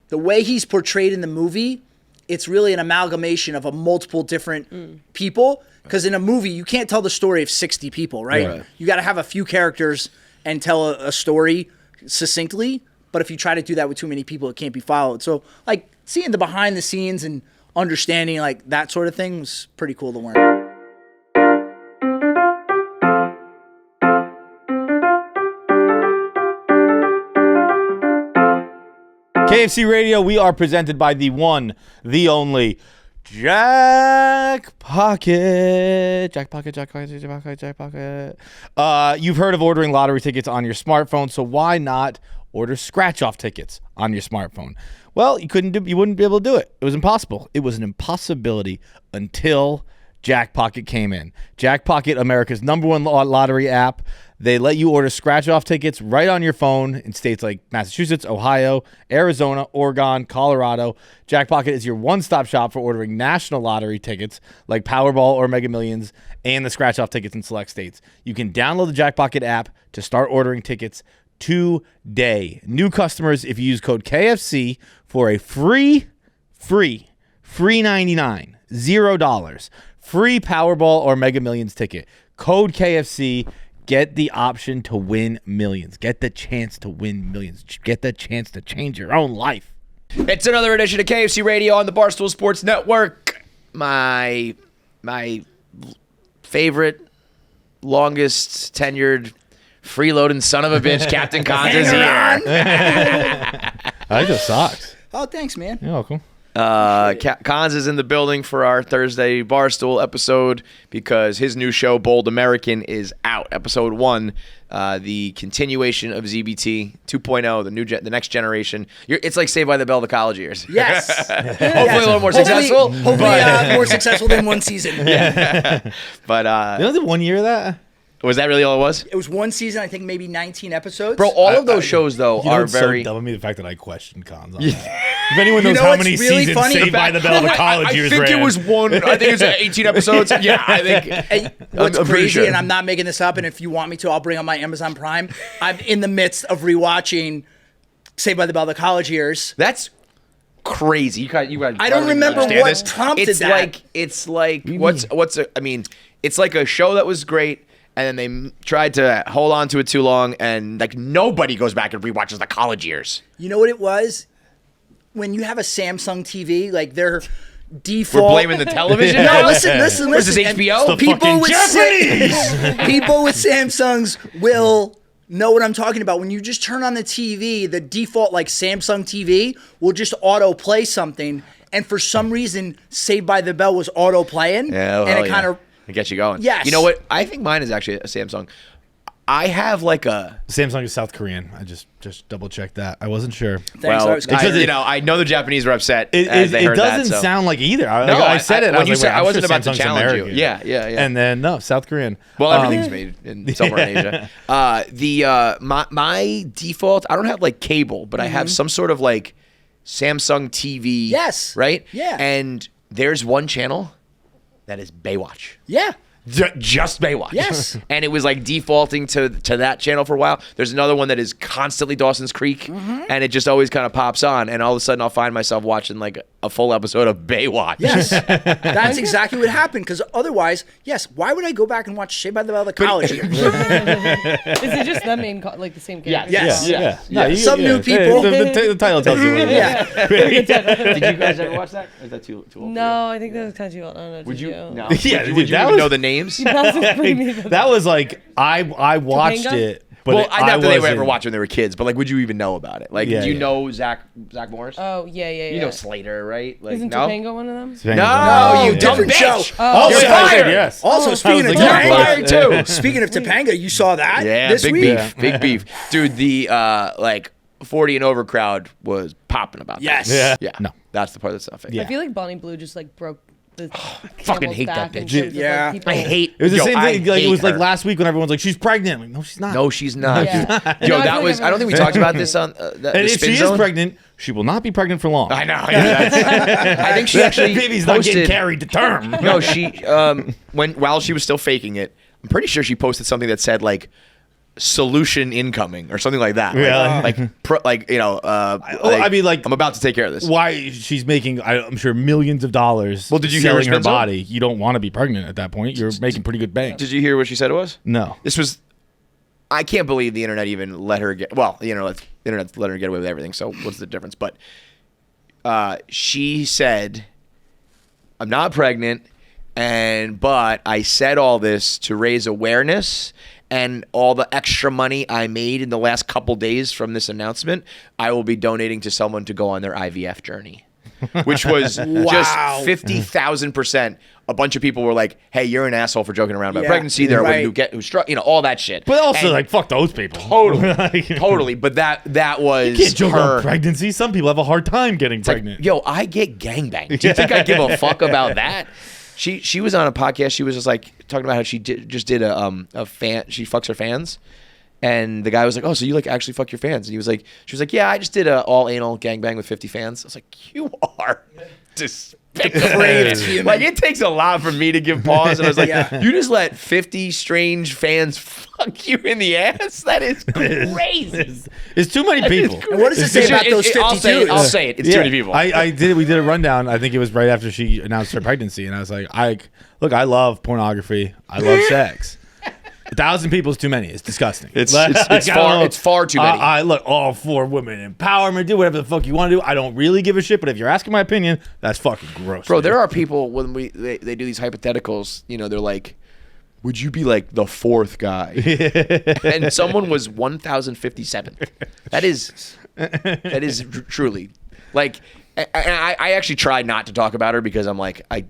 the way he's portrayed in the movie, it's really an amalgamation of a multiple different people. Because in a movie, you can't tell the story of 60 people, right? Yeah. You got to have a few characters and tell a story succinctly. But if you try to do that with too many people, it can't be followed. So, like, seeing the behind the scenes and understanding, like, that sort of thing was pretty cool to learn. KFC Radio, we are presented by the one, the only Jackpocket. Jackpocket. You've heard of ordering lottery tickets on your smartphone, so why not order scratch-off tickets on your smartphone? Well, you wouldn't be able to do it. It was impossible. It was an impossibility until Jackpocket came in. Jackpocket, America's #1 lottery app. They let you order scratch-off tickets right on your phone in states like Massachusetts, Ohio, Arizona, Oregon, Colorado. Jackpocket is your one-stop shop for ordering national lottery tickets like Powerball or Mega Millions and the scratch-off tickets in select states. You can download the Jackpocket app to start ordering tickets today. New customers, if you use code KFC for a free $99, $0, free Powerball or Mega Millions ticket. Code KFC. Get the option to win millions. Get the chance to win millions. Get the chance to change your own life. It's another edition of KFC Radio on the Barstool Sports Network. My favorite, longest tenured, freeloading son of a bitch, Captain Cont is here. I like those socks. Oh, thanks, man. You're welcome. Cons is in the building for our Thursday Barstool episode because his new show, Bold American, is out. Episode 1, the continuation of ZBT 2.0, the next generation. It's like Saved by the Bell, the college years. Yes. Hopefully a little more successful. Hopefully more successful than one season. Yeah. But You know the 1 year of that? was that really all it was? It was one season, I think maybe 19 episodes. Bro, all of those shows, though, are very... so dumb me the fact that I questioned Cons on that. If anyone knows how what's many really seasons funny? Saved by the Bell, the college years I think ran. it was one. I think it was 18 episodes. Yeah, I think... Hey, what's I'm pretty crazy, sure. and I'm not making this up, and if you want me to, I'll bring on my Amazon Prime. I'm in the midst of rewatching Saved by the Bell, the college years. That's crazy. You guys I don't remember understand what this. prompted it's that. It's like it's like a show that was great, and then they tried to hold on to it too long, and like nobody goes back and rewatches the college years. You know what it was? When you have a Samsung TV, like their default... We're blaming the television. No, listen. What is this, And HBO? People with Japanese! people with Samsungs will know what I'm talking about. When you just turn on the TV, the default like Samsung TV will just auto play something, and for some reason, Saved by the Bell was auto playing, Yeah, and it kind of... It gets you going. Yes. You know what? I think mine is actually a Samsung. I have like a... Samsung is South Korean. I just double checked that. I wasn't sure. Thanks, I was- I know the Japanese were upset It as they heard doesn't that. So. sound like either. No, I said it. when was you like, said, wait, I I'm wasn't sure about to Samsung's challenge American. you. Yeah. And then no, South Korean. Well, everything's made in somewhere in Asia. My default, I don't have like cable, but I have some sort of like Samsung TV. Yes. Right? Yeah. And there's one channel that is Baywatch. Yeah. Just Baywatch. Yes. And it was like defaulting to that channel for a while. There's another one that is constantly Dawson's Creek, and it just always kind of pops on. And all of a sudden, I'll find myself watching like a full episode of Baywatch. Yes, that's exactly what happened. Because otherwise, yes, why would I go back and watch Saved by the Bell, the college years? Is it just them in like the same character? Yes. Yeah. No, Some new people. The title tells you what it is. Yeah. Did you guys ever watch that? Or is that too old? No, I think that was kind of too old. I don't know. Would you? No. No. Yeah, Would you that even was- know the names? That was like I watched Topanga? it, but Well, I not that they would ever wasn't- watch when they were kids, but like, would you even know about it? Like, Yeah, do you yeah. know Zach Morris? Oh, yeah. You know Slater, right? Like, Isn't no. Topanga one of them? No, you Yeah. dumb different show. bitch. Oh, Also, You're I said fired. yes. Also, speaking of like, You're yeah, fired Topanga, too. speaking of Topanga, you saw that Yeah, this big week. beef, big beef, dude. The like 40 and over crowd was popping about Yes. that. Yeah. Yeah, No. that's the part that's not fake. Yeah. I feel like Bonnie Blue just like broke the fucking camel's hate that back in bitch. terms of, like, Yeah. people- I hate. It was the Yo, same I thing. Like it hate was like her. last week when everyone's like, "She's pregnant." I'm like, no, she's not. No, she's not. Yeah. Yo, No, I that feel like was. I don't think we talked about this on the And if spin she zone. is pregnant, she will not be pregnant for long. I know. Yeah, that's, I think she actually baby's not getting posted. carried to term. No, she while she was still faking it, I'm pretty sure she posted something that said like, solution incoming or something like that. Yeah. I mean, I'm about to take care of this. Why she's making, I'm sure, millions of dollars. Well, did you hear selling her Spencer? body? You don't want to be pregnant at that point. You're making pretty good bank. Did you hear what she said it was? No. This was. I can't believe the internet even let her get. Well, the internet let her get away with everything. So what's the difference? But she said, "I'm not pregnant, but I said all this to raise awareness." And all the extra money I made in the last couple days from this announcement, I will be donating to someone to go on their IVF journey. Which was just 50,000%. A bunch of people were like, "Hey, you're an asshole for joking around about pregnancy." There, who struck, all that shit. But also, fuck those people. Totally. But that was you can't joke her. on pregnancy. Some people have a hard time getting pregnant. Yo, I get gangbanged. Do you think I give a fuck about that? She was on a podcast. She was just like talking about how she did a fan. She fucks her fans, and the guy was like, "Oh, so you actually fuck your fans?" And she was like, "Yeah, I just did a all anal gangbang with 50 fans." I was like, "You are despicable." It takes a lot for me to give pause, and I was like, "You just let 50 strange fans fuck you in the ass? That is crazy." It's too many people. And what does it say about those 52? I'll say it. It's too many people. We did a rundown. I think it was right after she announced her pregnancy, and I was like, I love pornography. I love sex. 1,000 people is too many. It's disgusting. It's far too many. I look all for women empowerment. Do whatever the fuck you want to do. I don't really give a shit. But if you're asking my opinion, that's fucking gross. Bro, there are people when they do these hypotheticals. They're like, "Would you be like the fourth guy?" And someone was 1,057th. That is truly like. I actually tried not to talk about her because I'm like I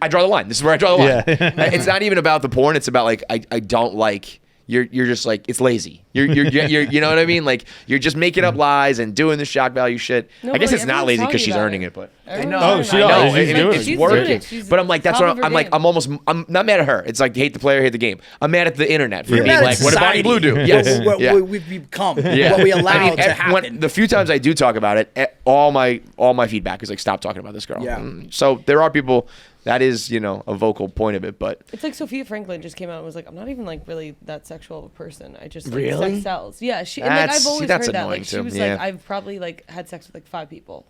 draw the line. This is where I draw the line. Yeah. It's not even about the porn. It's about I don't like. You're just like, it's lazy. You're you know what I mean? Like, you're just making up lies and doing the shock value shit. No, I guess like, it's not lazy because she's talking earning it, but I know. She's doing it. She's working. doing it. But I'm like, that's what I'm not mad at her. It's like, hate the player, hate the game. I'm mad at the internet for being like, what did Bonnie Blue do? Yes. What we've become. What we allow to happen. The few times I do talk about it, all my feedback is like, stop talking about this girl. Yeah. So there are people. That is, a vocal point of it, but it's like Sophia Franklin just came out and was like, "I'm not even really that sexual of a person. I just really sex sells." Yeah, I've always heard that. She was like, I've probably had sex with 5 people.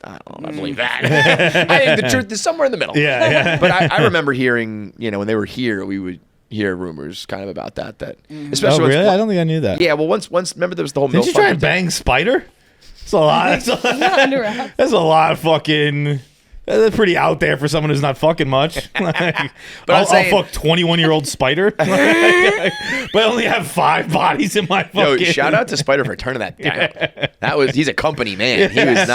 I don't know. I believe that. I think the truth is somewhere in the middle. Yeah. But I remember hearing, when they were here, we would hear rumors kind of about that. Especially really? I don't think I knew that. Yeah. Well, once remember there was the whole. Didn't you try and bang Spider? That's a lot. That's a lot of fucking. That's pretty out there for someone who's not fucking much. But I'll fuck 21-year-old Spider. But I only have 5 bodies in my fucking. Yo, shout out to Spider for turning that down. He's a company man. He was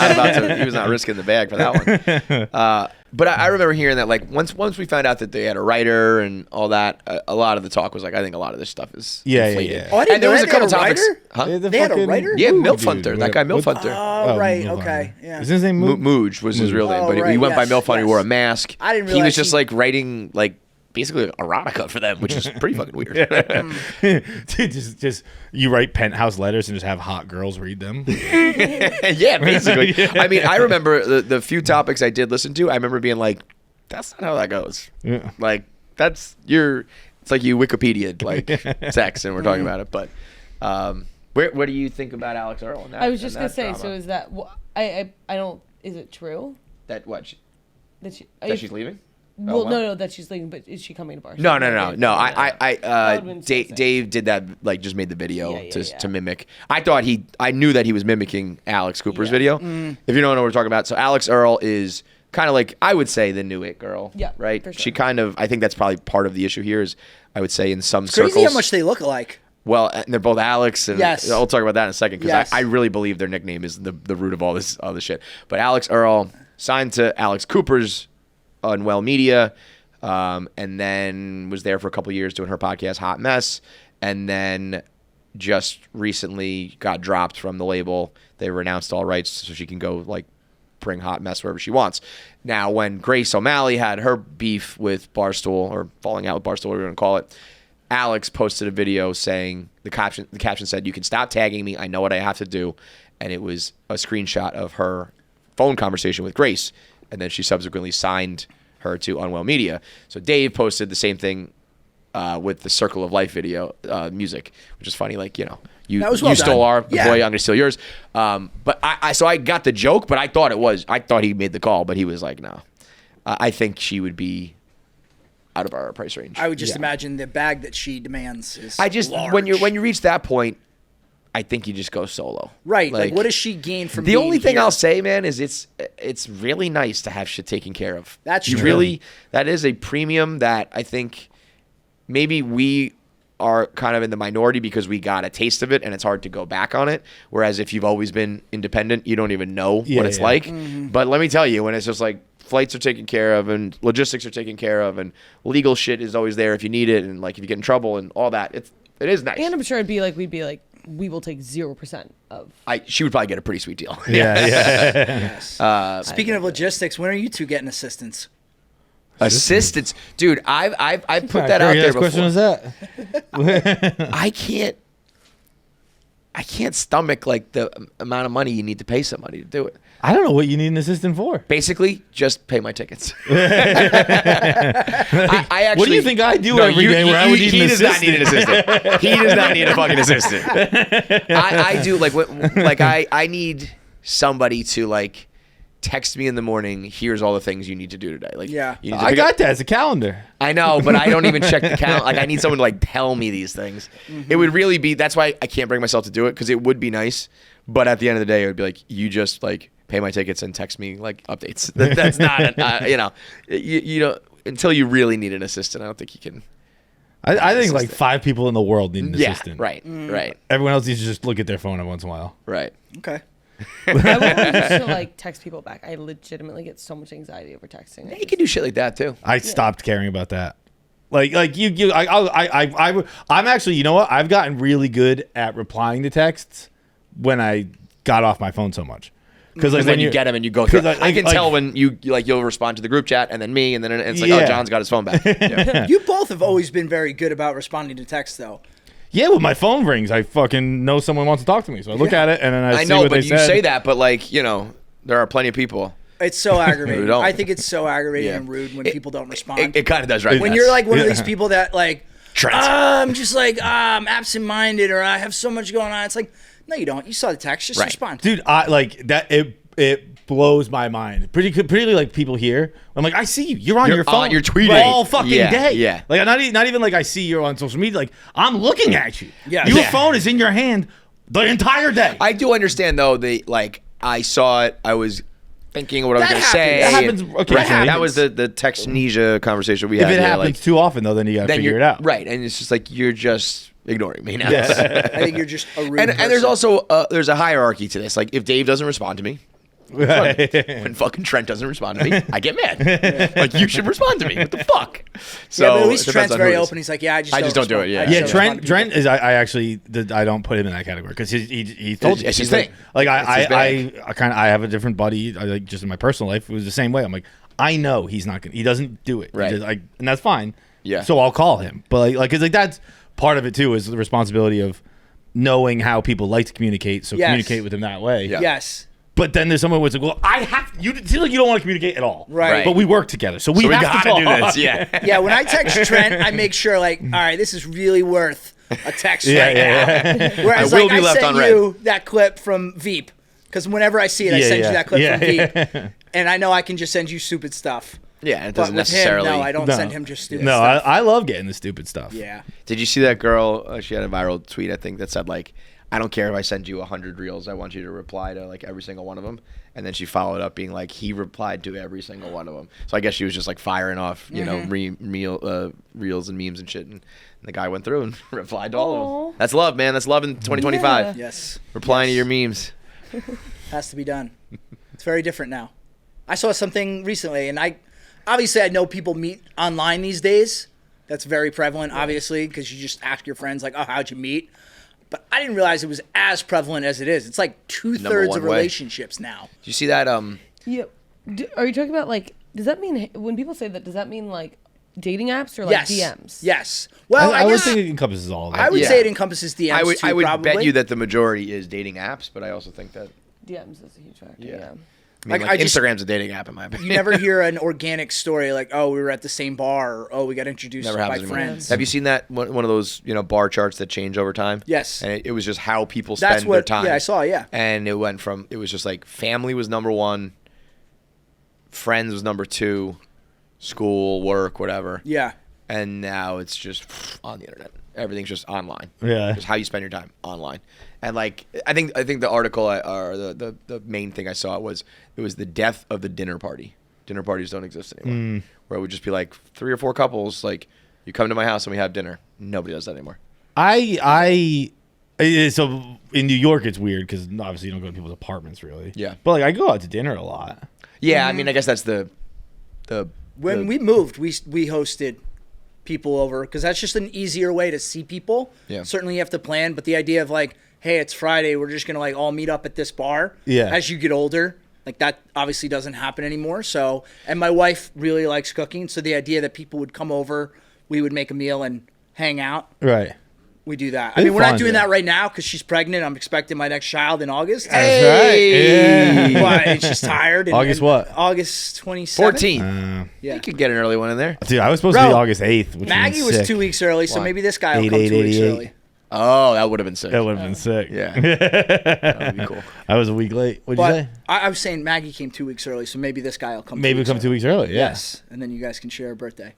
not risking the bag for that one. But I remember hearing that once we found out that they had a writer and all that, a lot of the talk was I think a lot of this stuff is inflated. Oh, I didn't and there know was a couple topics. Huh? They had a writer? Yeah, Milf Hunter. That guy Milf Hunter. Oh, right. Okay. Yeah. Is his name Mooj was his real name, but he went by Milf Hunter. He wore a mask. I didn't realize he was just writing basically erotica for them, which is pretty fucking weird. just you write penthouse letters and just have hot girls read them. Yeah, basically. I mean, I remember the few topics I did listen to. I remember being like, "That's not how that goes." Yeah. It's like you Wikipedia sex, and we're talking about it. But what do you think about Alix Earle? I was just gonna say. Drama? So is that I don't? Is it true that what? That she's leaving? Well, no, that she's leaving, but is she coming to Barstool? No. Dave did that, just made the video to mimic. I knew that he was mimicking Alex Cooper's video. If you don't know what we're talking about. So Alix Earle is kind of I would say, the new it girl. Yeah. Right? For sure. She kind of, I think that's probably part of the issue here is, I would say in some it's circles. Crazy how much they look alike. Well, and they're both Alex, and yes. I'll talk about that in a second, because I really believe their nickname is the root of all this shit. But Alix Earle signed to Alex Cooper's Unwell Media, and then was there for a couple of years doing her podcast Hot Mess, and then just recently got dropped from the label. They renounced all rights so she can go bring Hot Mess wherever she wants. Now, when Grace O'Malley had her beef with Barstool, or falling out with Barstool, whatever we're going to call it, Alix posted a video saying, the caption said, "You can stop tagging me. I know what I have to do." And it was a screenshot of her phone conversation with Grace. And then she subsequently signed her to Unwell Media. So Dave posted the same thing with the Circle of Life video music, which is funny. Like, That was well you stole done. our boy, Yeah. I'm gonna steal yours. But I got the joke, but I thought he made the call, but he was like, no. I think she would be out of our price range. I would just imagine the bag that she demands is large. when you reach that point, I think you just go solo. Right. Like what does she gain from the being only thing here? I'll say, man, is it's really nice to have shit taken care of. That's you true. really that is a premium that I think maybe we are kind of in the minority because we got a taste of it and it's hard to go back on it. Whereas if you've always been independent, you don't even know what it's like. Mm-hmm. But let me tell you, when it's just like flights are taken care of and logistics are taken care of and legal shit is always there if you need it and like if you get in trouble and all that, it is nice. And I'm sure we'd be like, we will take 0% of. She would probably get a pretty sweet deal. Yeah. Yes. Speaking of logistics, when are you two getting assistants? Assistance, dude. I've put that out there before. Question is that? I can't stomach like the amount of money you need to pay somebody to do it. I don't know what you need an assistant for. Basically, just pay my tickets. I actually. What do you think I do every day where I would need an does not need an assistant. He does not need a fucking assistant. I do I need somebody to like text me in the morning. Here's all the things you need to do today. Like, Yeah. you need to I pick got up- that as a calendar. I know, but I don't even check the count. Like, I need someone to like tell me these things. It would really be. That's why I can't bring myself to do it because it would be nice. But at the end of the day, it would be like you just like pay my tickets and text me like updates. That's not, you know, until you really need an assistant. I don't think you can. I think like 5 people in the world need an assistant. Right, right, Everyone else needs to just look at their phone every once in a while. right. Okay. I won't just to like text people back. I legitimately get so much anxiety over texting. You can do shit like that too. I stopped caring about that. Like you I'm actually, you know what? I've gotten really good at replying to texts when I got off my phone so much. Because like Then you get them and you go through. I can like- tell when you'll respond to the group chat and then me and then it's like, Yeah. oh, John's got his phone back. Yeah. You both have always been very good about responding to text, though. Yeah, when my phone rings, I fucking know someone wants to talk to me. So I look at it and then I see know, what but they you said. say that, but like, you know, there are plenty of people. It's so aggravating. don't. I think it's so aggravating Yeah. and rude when people don't respond. It kind of does, right? when you're like one of these people that like, Trent. I'm just like, I'm absent-minded or I have so much going on. It's like, no, you don't. You saw the text. Just Right. respond. Dude, I like that. It blows my mind. Pretty like people here. I'm like, I see you. You're on You're your phone. on- you're tweeting. all fucking Yeah, day. yeah. Like not even like I see you on social media. Like I'm looking at you. Yeah. Your Yeah. phone is in your hand the entire day. I do understand though. I saw it. I was thinking what I was That going to happens. say. That happens occasionally. That was the textnesia conversation we had. if it yeah, happens like, too often though, then you gotta then figure you're it out. right, and it's just like you're just ignoring me now. Yeah. I think you're just a rude and there's person. also there's a hierarchy to this. Like if Dave doesn't respond to me, when fucking Trent doesn't respond to me, I get mad. Like you should respond to me. What the fuck? So Yeah, but at least it depends Trent's on who very it is. open. He's like, yeah, I just don't do it, respond. yeah. I Yeah, just don't respond to Trent people. is. I actually I don't put him in that category because he told you It's his he's like, thing. Like It's his bag. I have a different buddy. I like just in my personal life, it was the same way. I'm like, I know he's not gonna. He doesn't do it. He Right. just, and that's fine. Yeah. So I'll call him. But like, cause like that's part of it too is the responsibility of knowing how people like to communicate. So Yes. communicate with them that way. Yeah. Yes. But then there's someone who's like, well, I have. You it seems like you don't want to communicate at all. Right. But we work together, so we So we have gotta to do talk. this. Yeah. Yeah, when I text Trent, I make sure like, all right, this is really worth a text Yeah, right yeah, now. Whereas I will like be I left sent on you that clip from Veep, because whenever I see it, I Yeah, send yeah. you that clip Yeah, from yeah. Veep, and I know I can just send you stupid stuff. Yeah, it But doesn't with necessarily. him, no, I don't No. send him just stupid No, stuff. I love getting the stupid stuff. Yeah. Did you see that girl? She had a viral tweet, I think, that said like, "I don't care if I send you 100 reels. I want you to reply to like every single one of them." And then she followed up being like, "He replied to every single one of them." So I guess she was just like firing off, you know, reels and memes and shit. And the guy went through and replied to all of Aw. them. That's love, man. That's love in 2025. Yeah. Yes. Replying Yes. to your memes. Has to be done. It's very different now. I saw something recently, and I know people meet online these days. That's very prevalent, obviously, because you just ask your friends like, "Oh, how'd you meet?" But I didn't realize it was as prevalent as it is. It's like 2/3 one of way. relationships now. Did you see that? Yeah. Are you talking about like? Does that mean when people say that? Does that mean like dating apps or like Yes. DMs? Yes. Well, I I would guess think it encompasses all of that. I would Yeah. say it encompasses DMs I would too, bet probably. you that the majority is dating apps, but I also think that DMs is a huge factor. Yeah. Yeah. I mean, Like, like I just- Instagram's a dating app in my opinion. You never hear an organic story like, oh, we were at the same bar, or oh, we got introduced Never by happens anymore. friends. Have you seen that one of those bar charts that change over time? Yes. And it was just how people That's spend their what. time. Yeah, I saw. Yeah. And it went from it was just like family was number one, friends was number two, school, work, whatever. Yeah. And now it's just on the internet. Everything's just online. Yeah. Just how you spend your time online. And like I think the article or the main thing I saw was it was the death of the dinner party. Dinner parties don't exist anymore. Where it would just be like 3 or 4 couples like you come to my house and we have dinner. Nobody does that anymore. So in New York, it's weird because obviously you don't go to people's apartments really. Yeah. But like I go out to dinner a lot. Yeah, I mean I guess that's the When we moved, we hosted people over because that's just an easier way to see people. Yeah. Certainly you have to plan, but the idea of like, hey, it's Friday, we're just gonna like all meet up at this bar. Yeah. As you get older, like that obviously doesn't happen anymore. So, and my wife really likes cooking, so the idea that people would come over, we would make a meal and hang out. Right. We do that. It's I mean, we're fun, not doing yeah. that right now because she's pregnant. I'm expecting my next child in August. That's right. Yeah. But and she's tired. And, August and what? August 27th. 14. Yeah. You could get an early one in there. Dude, I was supposed to be Bro, August 8th. Which Maggie was was 2 weeks early, so Why? maybe this guy will come 2 weeks 88. early. Oh, that would have been sick. That would have been sick. Yeah. That would be cool. I was a week late. What'd you But say? I was saying Maggie came 2 weeks early, so maybe this guy will come. Maybe come 2 weeks early. Yeah. Yes, and then you guys can share a birthday.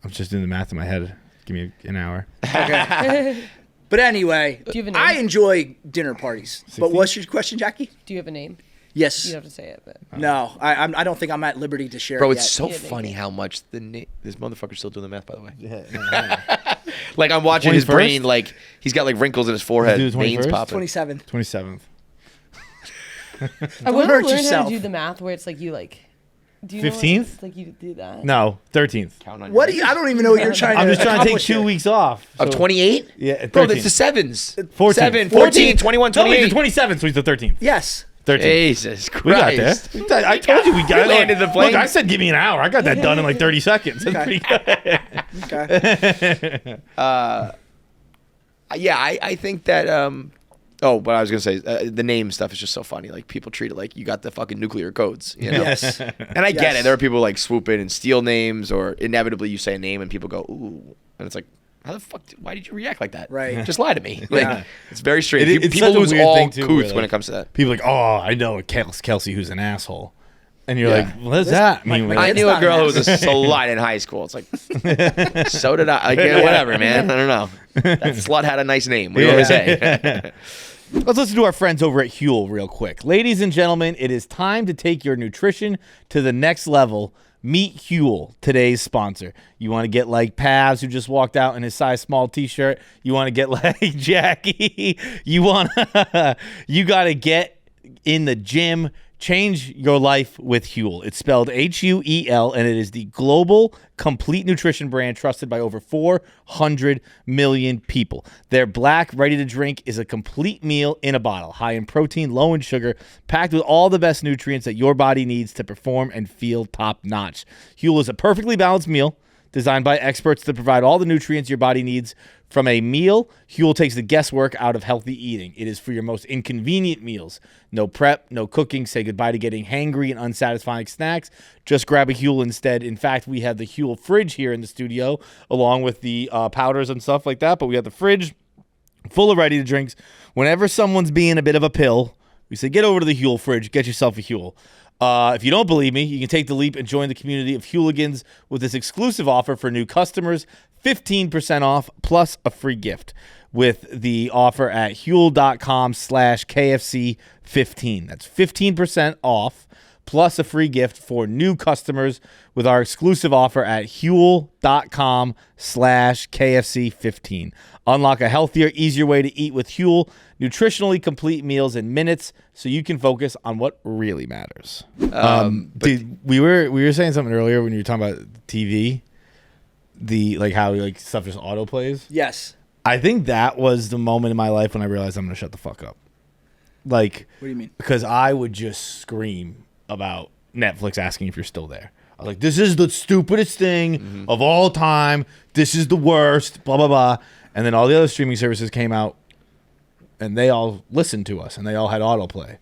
I'm just doing the math in my head. Give me an hour. Okay. But anyway, Do you have a name? I enjoy dinner parties. 16? But what's your question, Jackie? Do you have a name? Yes. You don't have to say it, but No, I don't think I'm at liberty to share. Bro, it it's yet. so Yeah, funny yeah. how much this motherfucker's still doing the math, by the way. Yeah. Like I'm watching his 21st? brain, like he's got like wrinkles in his forehead, Do the veins 21st? popping. 27th. 27th. I want to hurt learn how yourself. to do the math where it's like you like. Do you know what 15th? it's like you do that? No, 13th. Count on What do your you? I don't even know what you're trying to. I'm just trying to take accomplish 2 here. weeks off. Of So- 28? Yeah, Bro, 13th. that's the sevens. 14th. 7, 14, 21, No, wait, 28. the 27th, so he's the 13th. Yes. 13th. Jesus We got Christ. there. I told you we got landed the plane. Look, I said give me an hour. I got that done in like 30 seconds. That's Okay. pretty good. Okay. Yeah, I think that what I was gonna say, the name stuff is just so funny. Like people treat it like you got the fucking nuclear codes, you know. Yes. And I get Yes. it. There are people like swoop in and steal names, or inevitably you say a name and people go ooh, and it's like, how the fuck? Why did you react like that? Right. Just lie to me. Like Yeah. it's very strange. It's People such a lose weird all thing, too, couth where, when like, it comes to that. People are like, oh, I know Kelsey who's an asshole. And you're Yeah. like, what does that mean? my I It's knew a not girl an who was a slut in high school. It's like, so did I. Like, yeah, whatever, man. I don't know. That slut had a nice name. What do you want me to say? Let's listen to our friends over at Huel real quick. Ladies and gentlemen, it is time to take your nutrition to the next level. Meet Huel, today's sponsor. You want to get like Pavs, who just walked out in his size small t-shirt. You want to get like Jackie. You got to get in the gym. Change your life with Huel. It's spelled Huel, and it is the global complete nutrition brand trusted by over 400 million people. Their black, ready-to-drink is a complete meal in a bottle, high in protein, low in sugar, packed with all the best nutrients that your body needs to perform and feel top-notch. Huel is a perfectly balanced meal designed by experts to provide all the nutrients your body needs from a meal. Huel takes the guesswork out of healthy eating. It is for your most inconvenient meals. No prep, no cooking. Say goodbye to getting hangry and unsatisfying snacks. Just grab a Huel instead. In fact, we have the Huel fridge here in the studio, along with the powders and stuff like that. But we have the fridge full of ready-to-drinks. Whenever someone's being a bit of a pill, we say, get over to the Huel fridge, get yourself a Huel. If you don't believe me, you can take the leap and join the community of Hueligans with this exclusive offer for new customers, 15% off plus a free gift with the offer at Huel.com/KFC15. That's 15% off plus a free gift for new customers with our exclusive offer at Huel.com/KFC15. Unlock a healthier, easier way to eat with Huel. Nutritionally complete meals in minutes so you can focus on what really matters. Dude, we were saying something earlier when you were talking about TV, how stuff just auto plays. Yes. I think that was the moment in my life when I realized I'm gonna shut the fuck up. Like, What do you mean? because I would just scream about Netflix asking if you're still there. I was like, this is the stupidest thing of all time. This is the worst, blah, blah, blah. And then all the other streaming services came out and they all listened to us and they all had autoplay.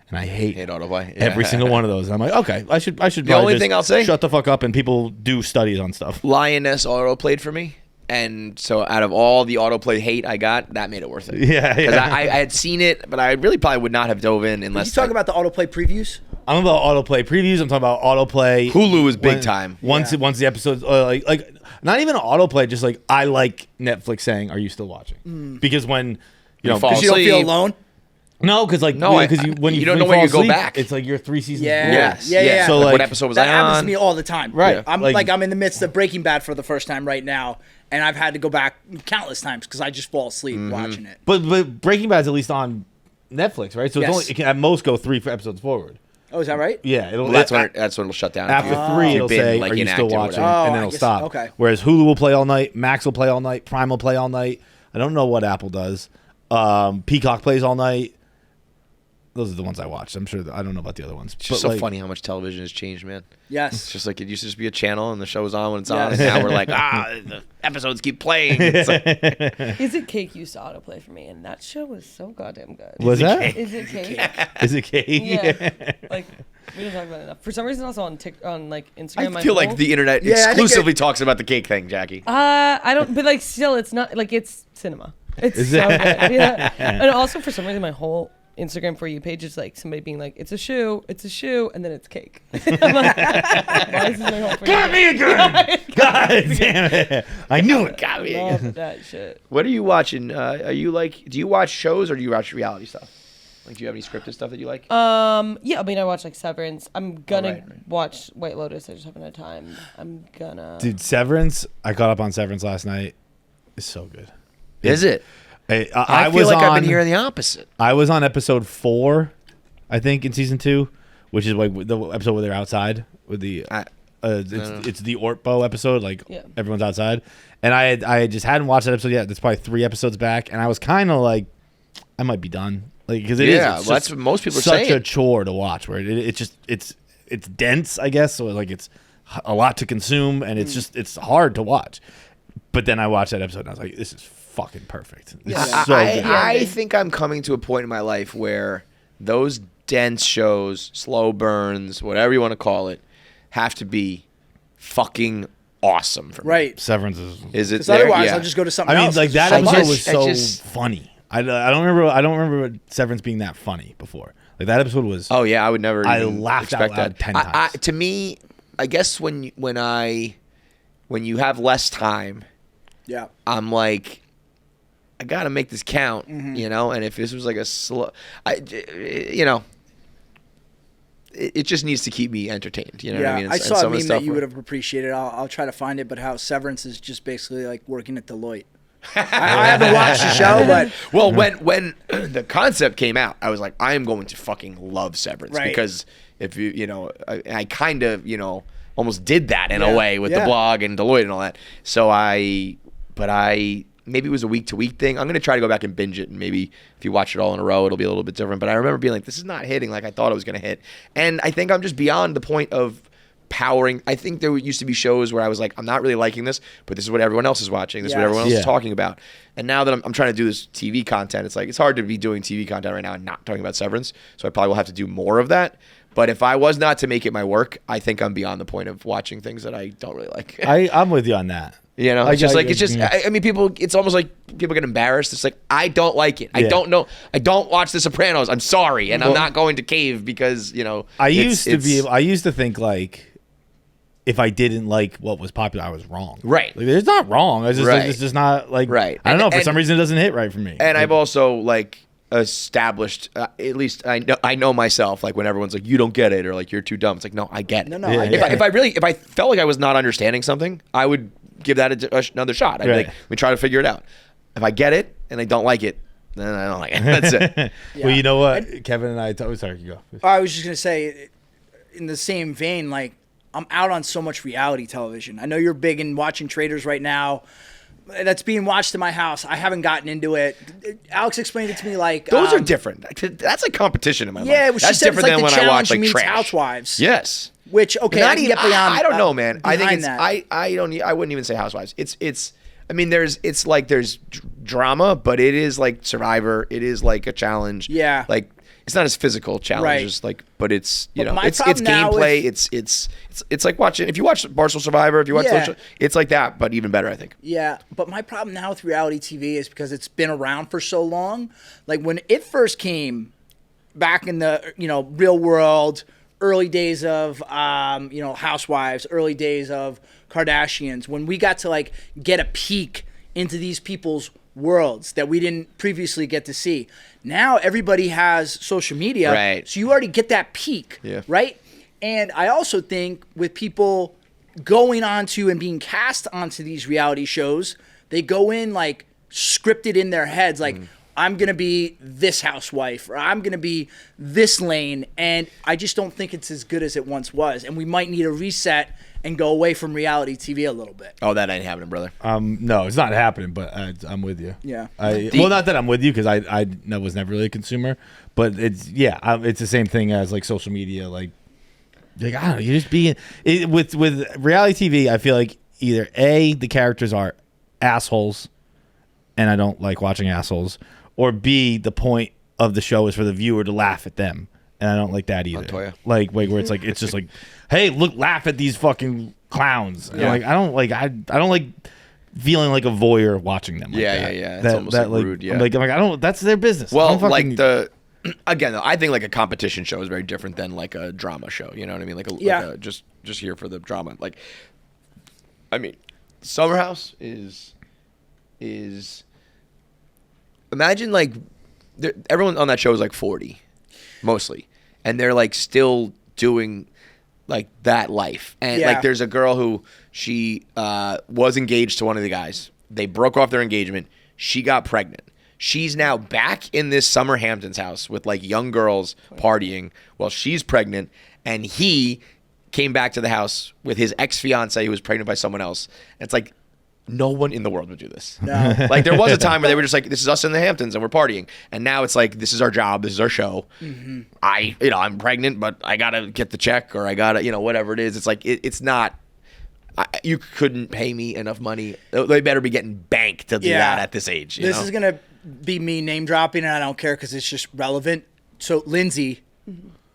and I hate Autoplay. every single one of those. And I'm like, okay, I should. The only thing I'll say, shut the fuck up, and people do studies on stuff. Lioness autoplayed for me. And so out of all the autoplay hate I got, that made it worth it. Yeah. Because I had seen it, but I really probably would not have dove in unless... You talk about the autoplay previews? I'm about autoplay previews. I'm talking about autoplay. Hulu is big time. Once the episodes, like not even autoplay, just like I like Netflix saying, "Are you still watching?" Because when you know, fall Because you don't feel asleep. alone? no, because like No, when you don't when know where fall you go asleep, back. It's like you're 3 seasons. Yeah. forward. Yes. Yeah. So, Like, like, what episode was That I happens on? to me all the time. Right. I'm Like- I'm in the midst of Breaking Bad for the first time right now, and I've had to go back countless times because I just fall asleep Mm-hmm. watching it. But Breaking Bad's at least on Netflix, right? So Yes. it's only, it can at most go 3 episodes forward. Oh, is that right? Yeah, it'll. Well, that's when it'll shut down. After If 3, you've it'll been, say, like, "Are you still inactive or watching?" whatever. Oh, and then I it'll guess- stop. okay. Whereas Hulu will play all night, Max will play all night, Prime will play all night. I don't know what Apple does. Peacock plays all night. Those are the ones I watch. I'm sure I don't know about the other ones. It's just so funny how much television has changed, man. It's Yes. just like it used to just be a channel and the show's on when it's on, Yes. and now we're like, the episodes keep playing. It's like, Is It Cake used to autoplay for me, and that show was so goddamn good. Was that? Is It Cake? Is it cake? Yeah. Like, we don't talk about it enough. For some reason, also on like Instagram. I feel like whole- the internet Yeah, I think exclusively talks about the cake thing, Jackie. I don't, but like still, it's not like it's cinema. It's Is so it? good. Yeah. And also for some reason, my whole Instagram For You page is like somebody being like, it's a shoe, and then it's cake. I'm like, why is this my whole For You Got me again! God damn it! I knew it. Got me. Love that shit. What are you watching? Are you like? Do you watch shows or do you watch reality stuff? Like, do you have any scripted stuff that you like? Yeah, I mean, I watch like Severance. I'm gonna right. watch White Lotus. I just haven't had time. I'm gonna. Dude, Severance. I caught up on Severance last night. It's so good. Is it? I feel was like on, I've been hearing the opposite. I was on episode 4, I think, in season 2, which is like the episode where they're outside with the. It's the Ortbo episode, like Yeah. everyone's outside, and I just hadn't watched that episode yet. That's probably 3 episodes back, and I was kind of like, I might be done, like because it is. Yeah, It's well, that's just what most people are such saying. a chore to watch. Where it's dense, I guess. So like it's a lot to consume, and it's hard to watch. But then I watched that episode, and I was like, this is fucking perfect. This is so good. I think I'm coming to a point in my life where those dense shows, slow burns, whatever you want to call it, have to be fucking awesome for me. Right. Severance is. Is it Because there? otherwise, Yeah. I'll just go to something I mean, else. like that I episode just- was so funny. I don't remember Severance being that funny before. Like that episode was. Oh yeah, I would never. I even laughed out expect loud that. 10 times. To me, I guess when you have less time, Yeah. I'm like, I gotta make this count, you know. And if this was like a slow, it just needs to keep me entertained. You know what I mean? I And saw a some of the meme stuff that you where- would have appreciated. I'll try to find it, but how Severance is just basically like working at Deloitte. I haven't watched the show, but Well, when the concept came out, I was like, I am going to fucking love Severance Right. because if I kind of almost did that in Yeah. a way with the Yeah. blog and Deloitte and all that. So maybe it was a week to week thing. I'm gonna try to go back and binge it, and maybe if you watch it all in a row, it'll be a little bit different. But I remember being like, this is not hitting like I thought it was gonna hit, and I think I'm just beyond the point of powering. I think there used to be shows where I was like, I'm not really liking this, but this is what everyone else is watching. This is what Yes. everyone else Yeah. is talking about. And now that I'm trying to do this TV content, it's like it's hard to be doing TV content right now and not talking about Severance. So I probably will have to do more of that. But if I was not to make it my work, I think I'm beyond the point of watching things that I don't really like. I'm with you on that. You know, it's just like I mean, people. It's almost like people get embarrassed. It's like I don't like it. I Yeah. don't know. I don't watch The Sopranos. I'm sorry, and I'm not going to cave because I used to think like if I didn't like what was popular, I was wrong. Right. Like, it's not wrong. It's just, Right. it's just not like. Right. I don't know. And- For some reason, it doesn't hit right for me. And I've also like established at least I know myself, like when everyone's like you don't get it or like you're too dumb, it's like no, I get it. No, Yeah, I yeah. get it. If I felt like I was not understanding something, I would give that another shot. I'd be Right. like, let me try to figure it out. If I get it and I don't like it, then I don't like it. That's it. Well, you know what, Kevin and I. Sorry, you go. I was just gonna say, in the same vein, like I'm out on so much reality television. I know you're big in watching Traders right now. That's being watched in my house. I haven't gotten into it. Alex explained it to me like Those are different. That's like competition in my life. Yeah, well, she That's said it's different like than the when I watch challenge like meets trash. Housewives. Yes. Which okay, Not I can even- get beyond. I don't know, man. I think behind it's that. I wouldn't even say Housewives. It's I mean it's like there's drama, but it is like Survivor. It is like a challenge. Yeah. Like it's not as physical challenges, Right. but it's But my it's problem now gameplay. is- It's like watching, if you watch Barstool Survivor, if you watch Yeah. those, it's like that, but even better, I think. Yeah, but my problem now with reality TV is because it's been around for so long. Like when it first came back in the real world, early days of Housewives, early days of Kardashians, when we got to like get a peek into these people's worlds that we didn't previously get to see. Now everybody has social media, Right. so you already get that peek, Yeah. right? And I also think with people going onto and being cast onto these reality shows, they go in like scripted in their heads, like I'm gonna be this housewife or I'm gonna be this lane, and I just don't think it's as good as it once was, and we might need a reset and go away from reality TV a little bit. Oh, that ain't happening, brother. No, it's not happening, but I'm with you. Yeah. Well, not that I'm with you because I was never really a consumer, but it's the same thing as like social media. Like I don't know, you're just being with reality TV. I feel like either A, the characters are assholes, and I don't like watching assholes, or B, the point of the show is for the viewer to laugh at them. And I don't like that either. Montoya. Like where it's like it's just like, hey, look, laugh at these fucking clowns. And Yeah. like I don't like feeling like a voyeur watching them. Like Yeah, that. yeah. It's almost like rude, yeah. I'm like I don't. That's their business. I Well, don't fucking- again, though, I think like a competition show is very different than like a drama show. You know what I mean? Like a just here for the drama. Like, I mean, Summer House is imagine like everyone on that show is like 40, mostly, and they're like still doing like that life. And like there's a girl who she was engaged to one of the guys. They broke off their engagement. She got pregnant. She's now back in this Summer Hamptons house with like young girls partying while she's pregnant, and he came back to the house with his ex-fiance who was pregnant by someone else. And it's like no one in the world would do this. No. Like there was a time where they were just like, this is us in the Hamptons and we're partying. And now it's like, this is our job. This is our show. Mm-hmm. I'm pregnant, but I got to get the check, or I got to, whatever it is. It's like, it's not, you couldn't pay me enough money. They better be getting banked to do that at this age. This is going to be me name dropping, and I don't care because it's just relevant. So Lindsay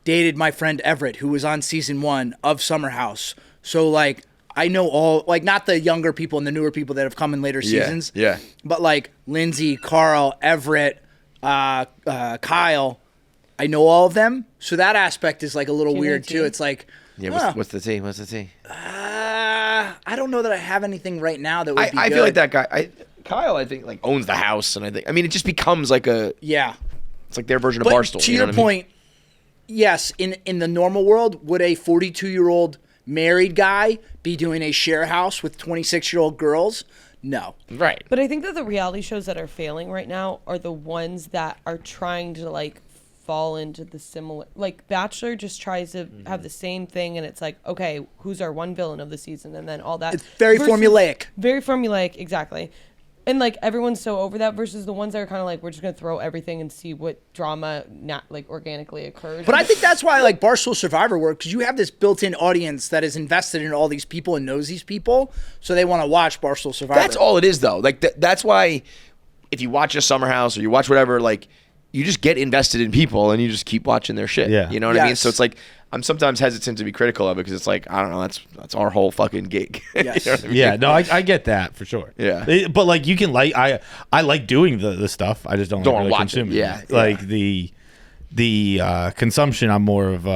dated my friend Everett, who was on season 1 of Summer House. So like, I know all, like, not the younger people and the newer people that have come in later seasons. Yeah. But like Lindsay, Carl, Everett, Kyle, I know all of them. So that aspect is like a little Do you know weird the too. tea? It's like, What's the tea? What's the tea? I don't know that I have anything right now that would be I good. feel like that guy, Kyle, I think like owns the house. And I mean, it just becomes like Yeah. it's like their version of But Barstool. to you know your what I mean? point, yes, in the normal world, would a 42-year-old married guy be doing a share house with 26-year-old girls? No. Right. But I think that the reality shows that are failing right now are the ones that are trying to like fall into the similar, like Bachelor just tries to have the same thing, and it's like, okay, who's our one villain of the season, and then all that. It's very Versus- formulaic. Very formulaic, exactly. And like everyone's so over that versus the ones that are kind of like, we're just gonna throw everything and see what drama not like organically occurs. But I think that's why like Barstool Survivor works, because you have this built-in audience that is invested in all these people and knows these people, so they want to watch Barstool Survivor. That's all it is, though. Like that's why if you watch a Summer House or you watch whatever, like you just get invested in people and you just keep watching their shit. Yeah. You know what I mean? Yes. So it's like I'm sometimes hesitant to be critical of it because it's like, I don't know, that's our whole fucking gig. Yes. You know what I mean? Yeah, no, I get that for sure. Yeah. But like you can like I like doing the stuff. I just don't Don't like really watch it. consuming Yeah, Like the consumption, I'm more of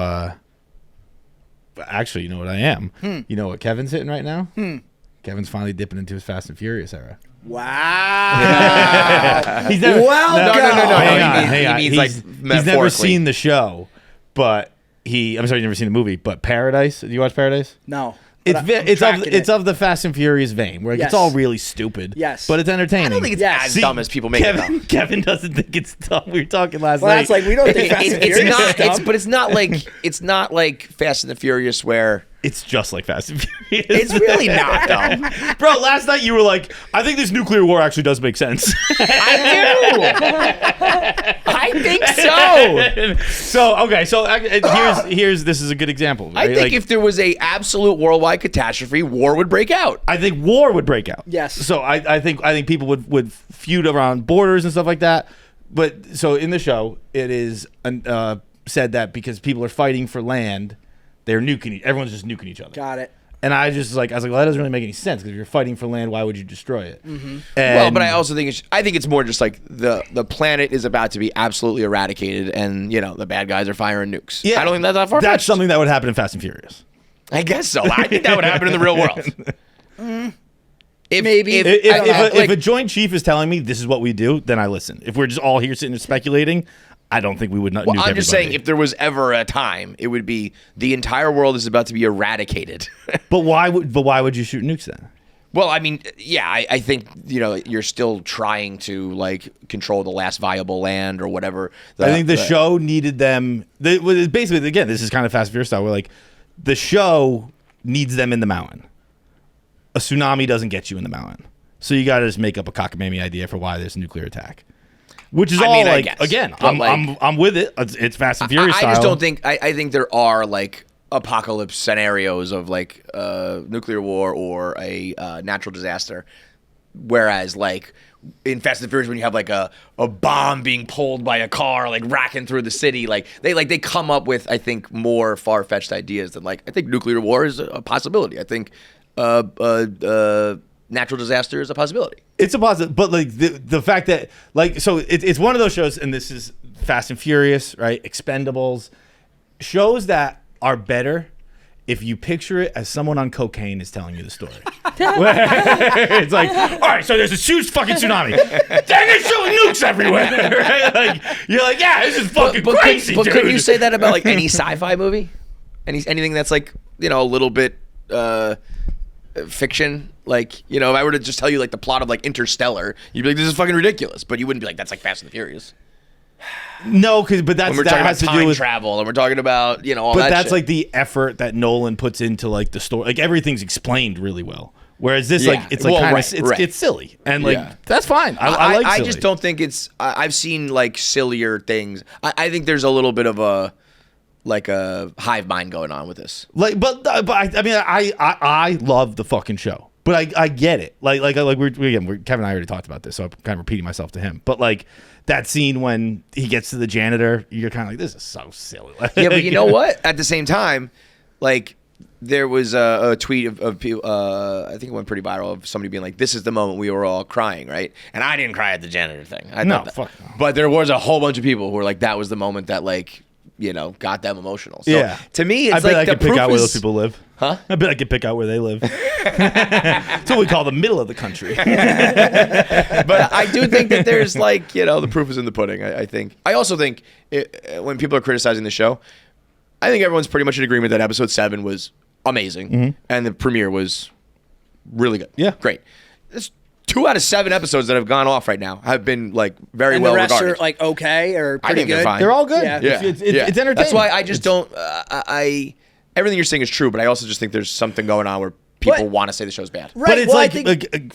actually, you know what I am? You know what Kevin's hitting right now? Kevin's finally dipping into his Fast and Furious era. Wow. He's never, Welcome. No. Hang on. He means like He's never metaphorically. seen the show, but I'm sorry, you've never seen the movie, but Paradise. Do you watch Paradise? No. It's But I'm tracking it's it. of the Fast and Furious vein, where Yes. it's all really stupid. Yes. but it's entertaining. I don't think it's Yes. as See, dumb as people make it. Though. Kevin doesn't think it's dumb. We were talking last Well, night. that's like, we don't think Fast and It's Furious not. is dumb. But it's not like Fast and the Furious where it's just like Fast and Furious. it's really not though. Bro, last night you were like, I think this nuclear war actually does make sense. I think so. Here's this is a good example. I right? think Like, if there was a absolute worldwide catastrophe, war would break out. I think war would break out. Yes. So I think people would feud around borders and stuff like that. But so in the show, it is said that because people are fighting for land, they're nuking. Everyone's just nuking each other. Got it. And I was like, well, that doesn't really make any sense because if you're fighting for land, why would you destroy it? Mm-hmm. Well, but I also think it's more just like the planet is about to be absolutely eradicated, and the bad guys are firing nukes. Yeah, I don't think that's that far. That's something that would happen in Fast and Furious. I guess so. I think that would happen in the real world. Maybe. If a Joint Chief is telling me this is what we do, then I listen. If we're just all here sitting and speculating, I don't think we would not. Well, nuke I'm just everybody. saying, if there was ever a time, it would be the entire world is about to be eradicated. But why would you shoot nukes then? Well, I mean, yeah, I think you're still trying to control the last viable land or whatever. I think the show needed them. Basically, again, this is kind of Fast and Furious style. Where the show needs them in the mountain. A tsunami doesn't get you in the mountain, so you got to just make up a cockamamie idea for why there's a nuclear attack. Which is I guess. Again, I'm with it. It's Fast and Furious style. I just don't think I think there are apocalypse scenarios of nuclear war or a natural disaster, whereas in Fast and Furious when you have a bomb being pulled by a car racking through the city, they come up with I think more far-fetched ideas than I think nuclear war is a possibility. I think natural disaster is a possibility. It's a positive, but the fact that so it's one of those shows, and this is Fast and Furious, right? Expendables, shows that are better if you picture it as someone on cocaine is telling you the story. It's all right, so there's this huge fucking tsunami. Then they're shooting nukes everywhere. Right? You're yeah, this is fucking crazy, but dude. Could you say that about any sci-fi movie? Anything that's a little bit fiction? If I were to just tell you the plot of Interstellar, you'd be this is fucking ridiculous, but you wouldn't be that's Fast and the Furious. No, but that's when we're that talking has about to do time with travel, and we're talking about all but that. That's shit. the effort that Nolan puts into the story. Everything's explained really well. Whereas this it's silly and that's fine. I like silly. I just don't think it's. I've seen sillier things. I think there's a little bit of a hive mind going on with this. But I love the fucking show. But I get it. Kevin and I already talked about this, so I'm kind of repeating myself to him. But that scene when he gets to the janitor, you're kind of this is so silly. Yeah, but you know what? At the same time, there was a tweet of people, I think it went pretty viral, of somebody being this is the moment we were all crying, right? And I didn't cry at the janitor thing. Fuck no. But there was a whole bunch of people who were that was the moment that got them emotional. So to me, it's I bet I could the pick out proof where is, those people live. Huh? I bet I could pick out where they live. That's what we call the middle of the country. But I do think that there's the proof is in the pudding. I think. I also think when people are criticizing the show, I think everyone's pretty much in agreement that episode 7 was amazing and the premiere was really good. Yeah, great. There's 2 out of 7 episodes that have gone off right now have been very and well the rest regarded. are okay or pretty I think good. they're fine. They're all good. Yeah. It's entertaining. That's why I just don't. Everything you're saying is true, but I also just think there's something going on where people want to say the show's bad. Right. But it's I think,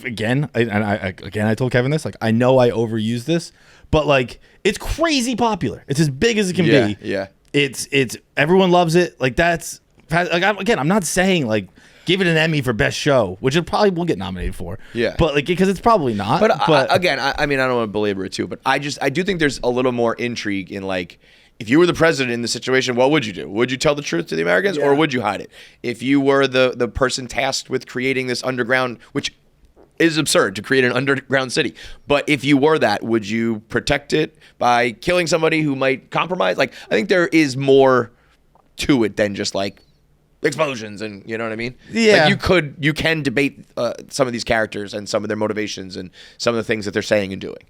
again, I told Kevin this. I know I overuse this, but it's crazy popular. It's as big as it can be. Yeah. It's everyone loves it. That's I'm not saying give it an Emmy for best show, which it probably will get nominated for. Yeah. But because it's probably not. But again, I mean, I don't want to belabor it too, but I do think there's a little more intrigue in if you were the president in the situation, what would you do? Would you tell the truth to the Americans or would you hide it? If you were the person tasked with creating this underground, which is absurd to create an underground city, but if you were that, would you protect it by killing somebody who might compromise? I think there is more to it than just explosions and you know what I mean? Yeah. You can debate some of these characters and some of their motivations and some of the things that they're saying and doing.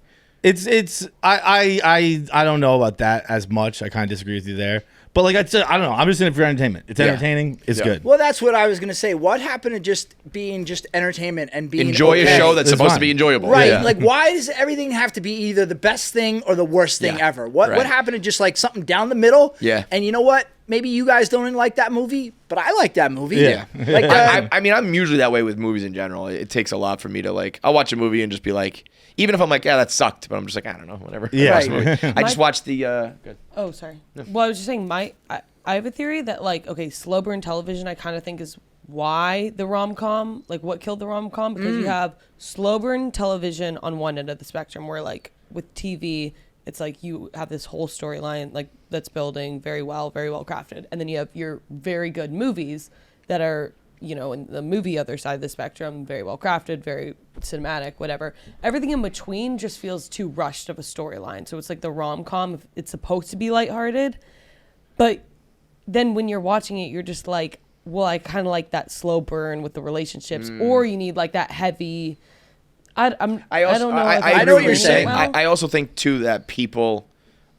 I don't know about that as much. I kind of disagree with you there. But I said, I don't know. I'm just in it for entertainment. It's entertaining. It's good. Well, that's what I was going to say. What happened to just being just entertainment and being enjoy a show that's supposed to be enjoyable? Right. Yeah. Why does everything have to be either the best thing or the worst thing ever? What happened to just something down the middle? Yeah. And you know what? Maybe you guys don't like that movie, but I like that movie. Yeah. I mean, I'm usually that way with movies in general. It takes a lot for me to I'll watch a movie and just be even if I'm yeah, that sucked, but I'm just I don't know, whatever. Yeah. I just watched the. Good. Oh, sorry. No. Well, I was just saying, I have a theory that slow burn television, I kind of think is why the rom-com, what killed the rom-com, because you have slow burn television on one end of the spectrum, where with TV, It's like you have this whole storyline like that's building very well crafted, and then you have your very good movies that are, you know, in the movie other side of the spectrum, very well crafted, very cinematic, whatever. Everything in between just feels too rushed of a storyline. So it's like the rom-com, it's supposed to be lighthearted, but then when you're watching it, you're just like, well, I kind of like that slow burn with the relationships, or you need like that heavy. I don't know. I know what you're saying. I also think too that people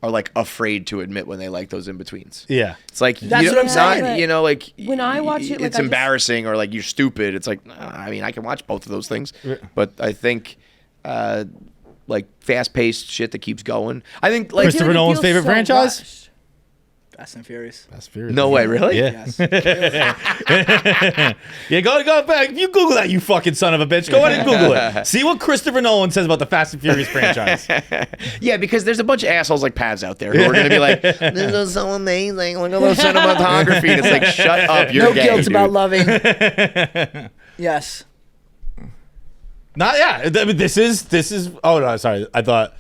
are like afraid to admit when they like those in betweens. Yeah. It's like That's what I'm saying. You know, like when I watch it, like, it's embarrassing or like you're stupid. It's like, I mean, I can watch both of those things, but I think like fast-paced shit that keeps going. I think like Christopher Nolan's favorite franchise? Rushed. Fast and Furious. Fast and Furious. No way, really? Yeah. Yes. Yeah, go back. If you Google that, you fucking son of a bitch. Go ahead and Google it. See what Christopher Nolan says about the Fast and Furious franchise. Yeah, because there's a bunch of assholes like Paz out there who are going to be like, this is so amazing. Look at those cinematography. And it's like, shut up. You're No gay, guilt dude. about loving. Yes. Not yeah. This is. Oh no, sorry. I thought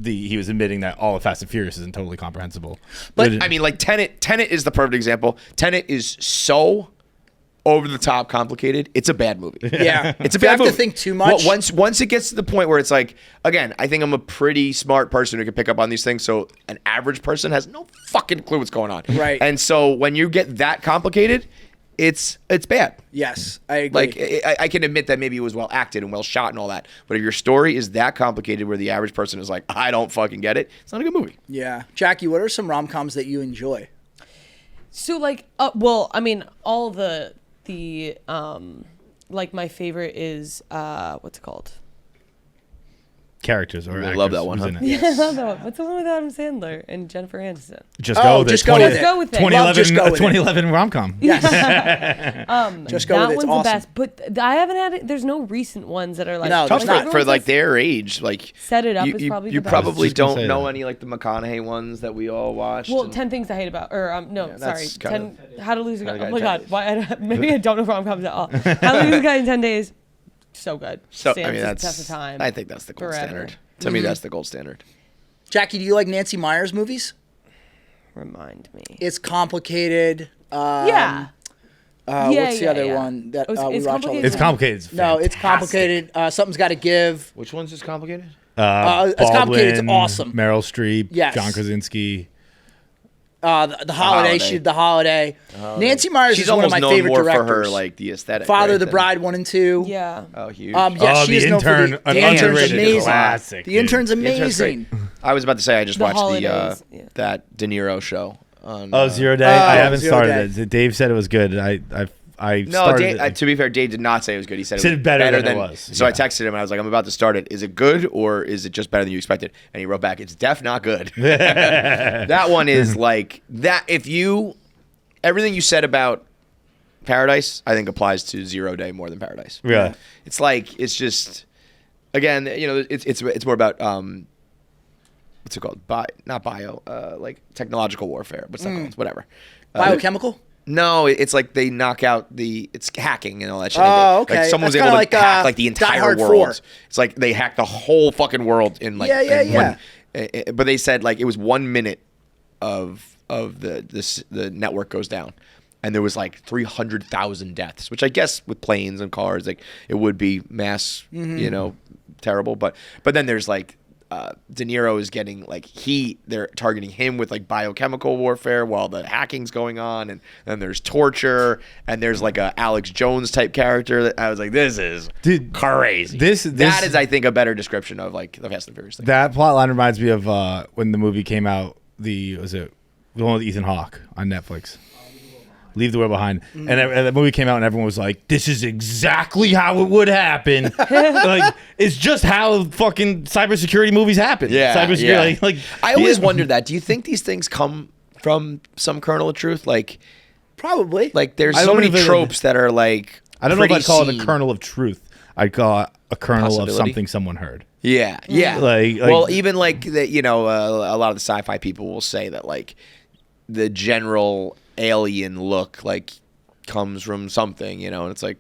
he was admitting that all of Fast and Furious isn't totally comprehensible. But I mean, like Tenet is the perfect example. Tenet is so over the top complicated. It's a bad movie. Yeah. It's a If you bad have movie. to think too much. Well, once it gets to the point where it's like, again, I think I'm a pretty smart person who can pick up on these things. So an average person has no fucking clue what's going on. Right. And so when you get that complicated, it's bad. Yes, I agree. Like I can admit that maybe it was well acted and well shot and all that, but if your story is that complicated where the average person is like, I don't fucking get it, it's not a good movie. Yeah. Jackie, what are some rom-coms that you enjoy? So like, well, I mean, all the like my favorite is what's it called? Characters or I actors. love that one, who's huh? in it. Yeah, I love that one. What's the one with Adam Sandler and Jennifer Aniston? Just Oh, go with just it. go with 20 it. Go with it. 2011, Just go with it. 2011 rom-com. Yes. Just go That with it. It's one's awesome. the best, but I haven't had it. There's no recent ones that are like No, Tough there's like not. for everyone like says their age. Like Set It Up you, is you, probably you the best. probably Just gonna don't say know that. any like the McConaughey ones that we all watched. Well, and- 10 Things I Hate About, sorry, that's kind How to Lose a Guy. How to Oh my Guy in 10 God, why? Maybe I don't know rom-coms at all. How to Lose a Guy in 10 Days, so good. So I Stands mean, the that's test of time. I think that's the gold Forever. standard. To me, that's the gold standard. Jackie, do you like Nancy Meyers movies? Remind me. It's complicated. Yeah. What's the other yeah. one that Oh, we it's watch all the complicated. time? It's complicated. It's No, it's fantastic. complicated. Something's got to give. Which one's just complicated? It's complicated. It's Baldwin, awesome. Meryl Streep, Yes. John Krasinski. The holiday. The holiday. Nancy Meyers She's is one of almost my known favorite more directors. for her like the aesthetic. Father right, of the than- Bride 1 and 2. Yeah. Oh, huge. Yes, Oh, she The is known Intern, for an the Intern's underrated amazing. classic, The dude. Intern's The Intern's great. amazing. I was about to say I just The watched Holidays, yeah. that De Niro show. On, Oh, Zero Day. I haven't Zero started Day. it. Dave said it was good. I No, started Dave, to be fair, Dave did not say it was good. He said it Said was better than it than was. So I Yeah. texted him and I was like, I'm about to start it. Is it good or is it just better than you expected? And he wrote back, it's not good. That one is like that. Everything you said about Paradise, I think applies to Zero Day more than Paradise. Yeah. It's like, it's just, again, it's more about, what's it called? Like technological warfare. What's that called? Whatever. Biochemical? No, it's like they knock out it's hacking and all that shit. Oh, okay. Like someone's That's able kinda to like, hack like the Die entire Hard world. 4. It's like they hacked the whole fucking world in like Yeah. But they said like it was 1 minute of the network goes down. And there was like 300,000 deaths, which I guess with planes and cars, like it would be mass, terrible. But then there's like De Niro is getting like they're targeting him with like biochemical warfare while the hacking's going on, and then there's torture, and there's like a Alex Jones type character that I was like, this is crazy. That is, I think, a better description of like the Fast and Furious thing. That plot line reminds me of when the movie came out. Was it the one with Ethan Hawke on Netflix? Leave the World Behind. And the movie came out and everyone was like, this is exactly how it would happen. Like, it's just how fucking cybersecurity movies happen. Yeah, Cybersecurity. Like, I always wondered that. Do you think these things come from some kernel of truth? Like Probably. there's I so don't many even- tropes that are like I don't know if pretty I'd call it seen. a kernel of truth. I'd call it a kernel of Possibility? something someone heard. Yeah. Like- well, even like that, a lot of the sci-fi people will say that like the general alien look like comes from something, and it's like,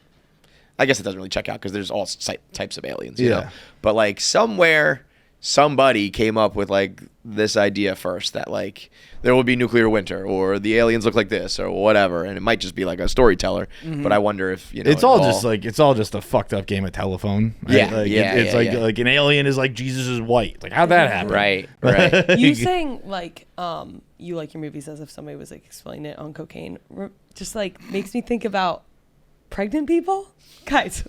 I guess it doesn't really check out because there's all types of aliens, you know. But like somewhere somebody came up with like this idea first that like there will be nuclear winter or the aliens look like this or whatever, and it might just be like a storyteller. But I wonder if it's all just a fucked up game of telephone. Right? Yeah, like, yeah, it's yeah, like yeah. like an alien is like Jesus is white. Like how'd that happen? Right. You saying like you like your movies as if somebody was like explaining it on cocaine just like makes me think about pregnant people. Guys,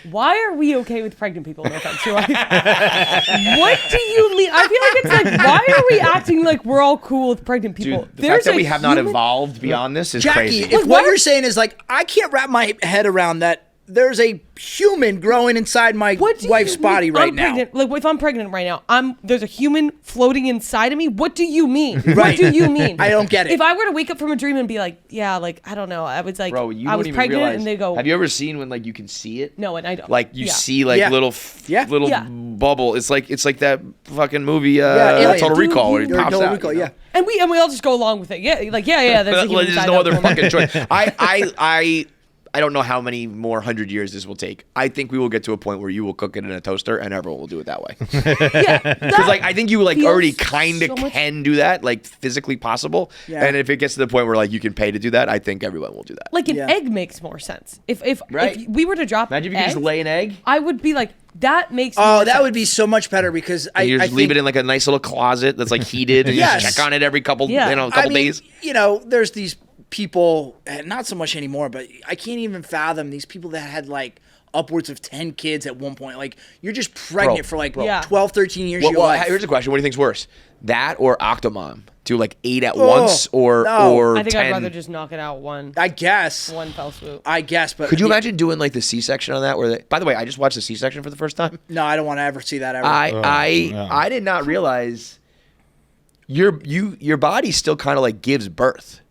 why are we okay with pregnant people? No offense. What do you mean? I feel like it's like, why are we acting like we're all cool with pregnant people? Dude, the fact that we have not evolved beyond this is Jackie, crazy. if what you're saying is like, I can't wrap my head around that there's a human growing inside my wife's body right now. Pregnant, like if I'm pregnant right now, there's a human floating inside of me. What do you mean? Right. What do you mean? I don't get it. If I were to wake up from a dream and be like, yeah, like I don't know, I was like, Bro, you I don't was even pregnant, realize. and they go, have you ever seen when like you can see it? no, and I don't. Like you Yeah. see like Yeah. little Yeah. bubble. It's like that fucking movie Alien. Total Recall where he Or pops Total out. Recall, you know? yeah. And we all just go along with it. Yeah, like yeah. There's a human There's inside no of other a woman. fucking choice. I don't know how many more 100 years this will take. I think we will get to a point where you will cook it in a toaster and everyone will do it that way. Yeah, Because like I think you like feels already kind of so much- can do that, like physically possible. Yeah. And if it gets to the point where like you can pay to do that, I think everyone will do that. Like an Yeah. egg makes more sense. If Right. we were to drop Imagine if you could just eggs, lay an egg. I would be like, that makes. Oh, more that sense. would be so much better because I You just leave it in like a nice little closet that's like heated, and you Yes. just check on it every couple, Yeah. couple days. You know, there's these people, not so much anymore, but I can't even fathom these people that had like upwards of 10 kids at one point. Like, you're just pregnant for like Yeah. 12, 13 years of your Well, life. here's a question: what do you think's worse, that or Octomom? Do like 8 at once, or no. or I think 10? I'd rather just knock it out one I guess. fell swoop. I guess, but Could you imagine doing like the C-section on that? Where they, by the way, I just watched the C-section for the first time. No, I don't want to ever see that ever. I did not realize your body still kind of like gives birth,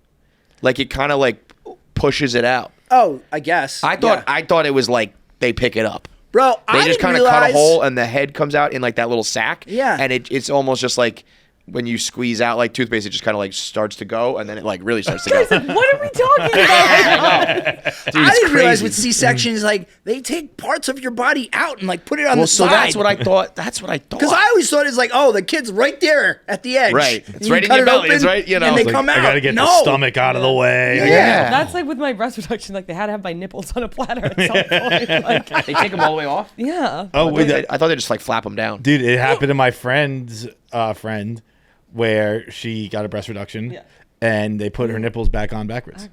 like it kind of like pushes it out. Oh, I guess. I thought it was like they pick it up. Bro, They I just didn't kind of cut a realize- hole and the head comes out in like that little sack. Yeah. And it's almost just like when you squeeze out like toothpaste, it just kind of like starts to go and then it like really starts to go. What are we talking about right now? Dude, I it's didn't realize crazy. with C-sections, like, they take parts of your body out and like put it on the So side. that's what I thought. That's what I thought. Because I always thought it's like, oh, the kid's right there at the edge. Right. And It's you right in cut your it belly. open, It's right, you know. And they It's like, come out. I gotta get no. the stomach out of the way. Yeah. That's like with my breast reduction. Like they had to have my nipples on a platter at some point. Like, They take them all the way off. yeah. Oh, wait, I thought they just like flap them down. dude, it happened to my friend's friend where she got a breast reduction Yeah. and they put her nipples back on backwards.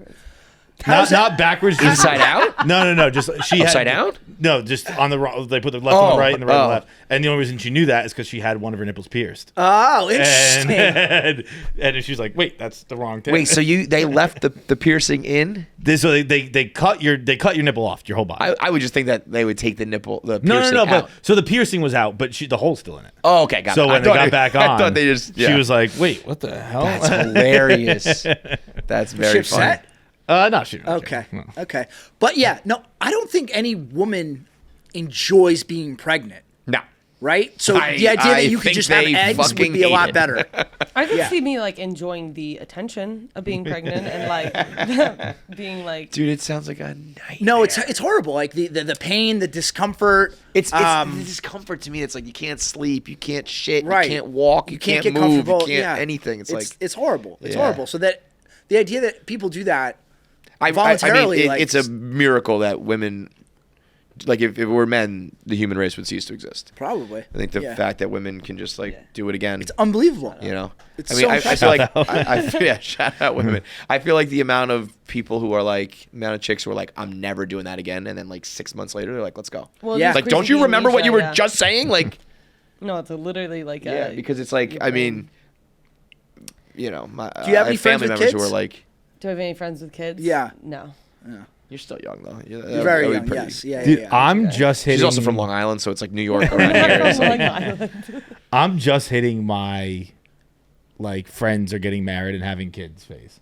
How's Not backwards. Just, Inside out? No. Just she Upside had, down? No, just on the right. They put the left on Oh, the right and the right on oh. the left. And the only reason she knew that is because she had one of her nipples pierced. Oh, interesting. And she was like, "Wait, that's the wrong thing." Wait, so they left the piercing in? So they cut your nipple off your whole body. I would just think that they would take the no, piercing but out. so the piercing was out, but the hole's still in it. Oh, okay, got it. So I when they thought got back on, I thought they just. she was like, "Wait, what the hell?" "That's hilarious. That's very Ship funny." set? No, she. Okay. No. Okay. But yeah, no, I don't think any woman enjoys being pregnant, No. right? So I- the idea I that you could think just have they eggs would fucking be a hate lot it. better. I could Yeah. see me like enjoying the attention of being pregnant and like being like. Dude, it sounds like a nightmare. No, it's horrible. Like the pain, the discomfort. It's the discomfort to me. It's like you can't sleep, you can't shit, Right. you can't walk, you can't can't get move, you comfortable. can't Yeah. anything. It's like it's horrible. It's Yeah. horrible. So that the idea that people do that I voluntarily, mean, like, it's a miracle that women, like if it were men, the human race would cease to exist. probably. I think the Yeah. fact that women can just like do it again. It's unbelievable. You know, It's I mean, so I impressive. feel like yeah, shout out women. I feel like the amount of people who are like, amount of chicks who are like, I'm never doing that again, and then like 6 months later, they're like, let's go. Well, Yeah. it's Like, don't crazy you remember what you were yeah. just saying? Like, No, it's literally like. yeah, because it's like, I mean, you know, my, Do you have I any friends family with members who kids? are like, Do I have any friends with kids? Yeah. No. you're still young though. You're very young. Yes. Yeah. Dude, yeah. I'm just hitting. She's also from Long Island, so it's like New York around here. It's Long like, Island. I'm just hitting my like friends are getting married and having kids phase,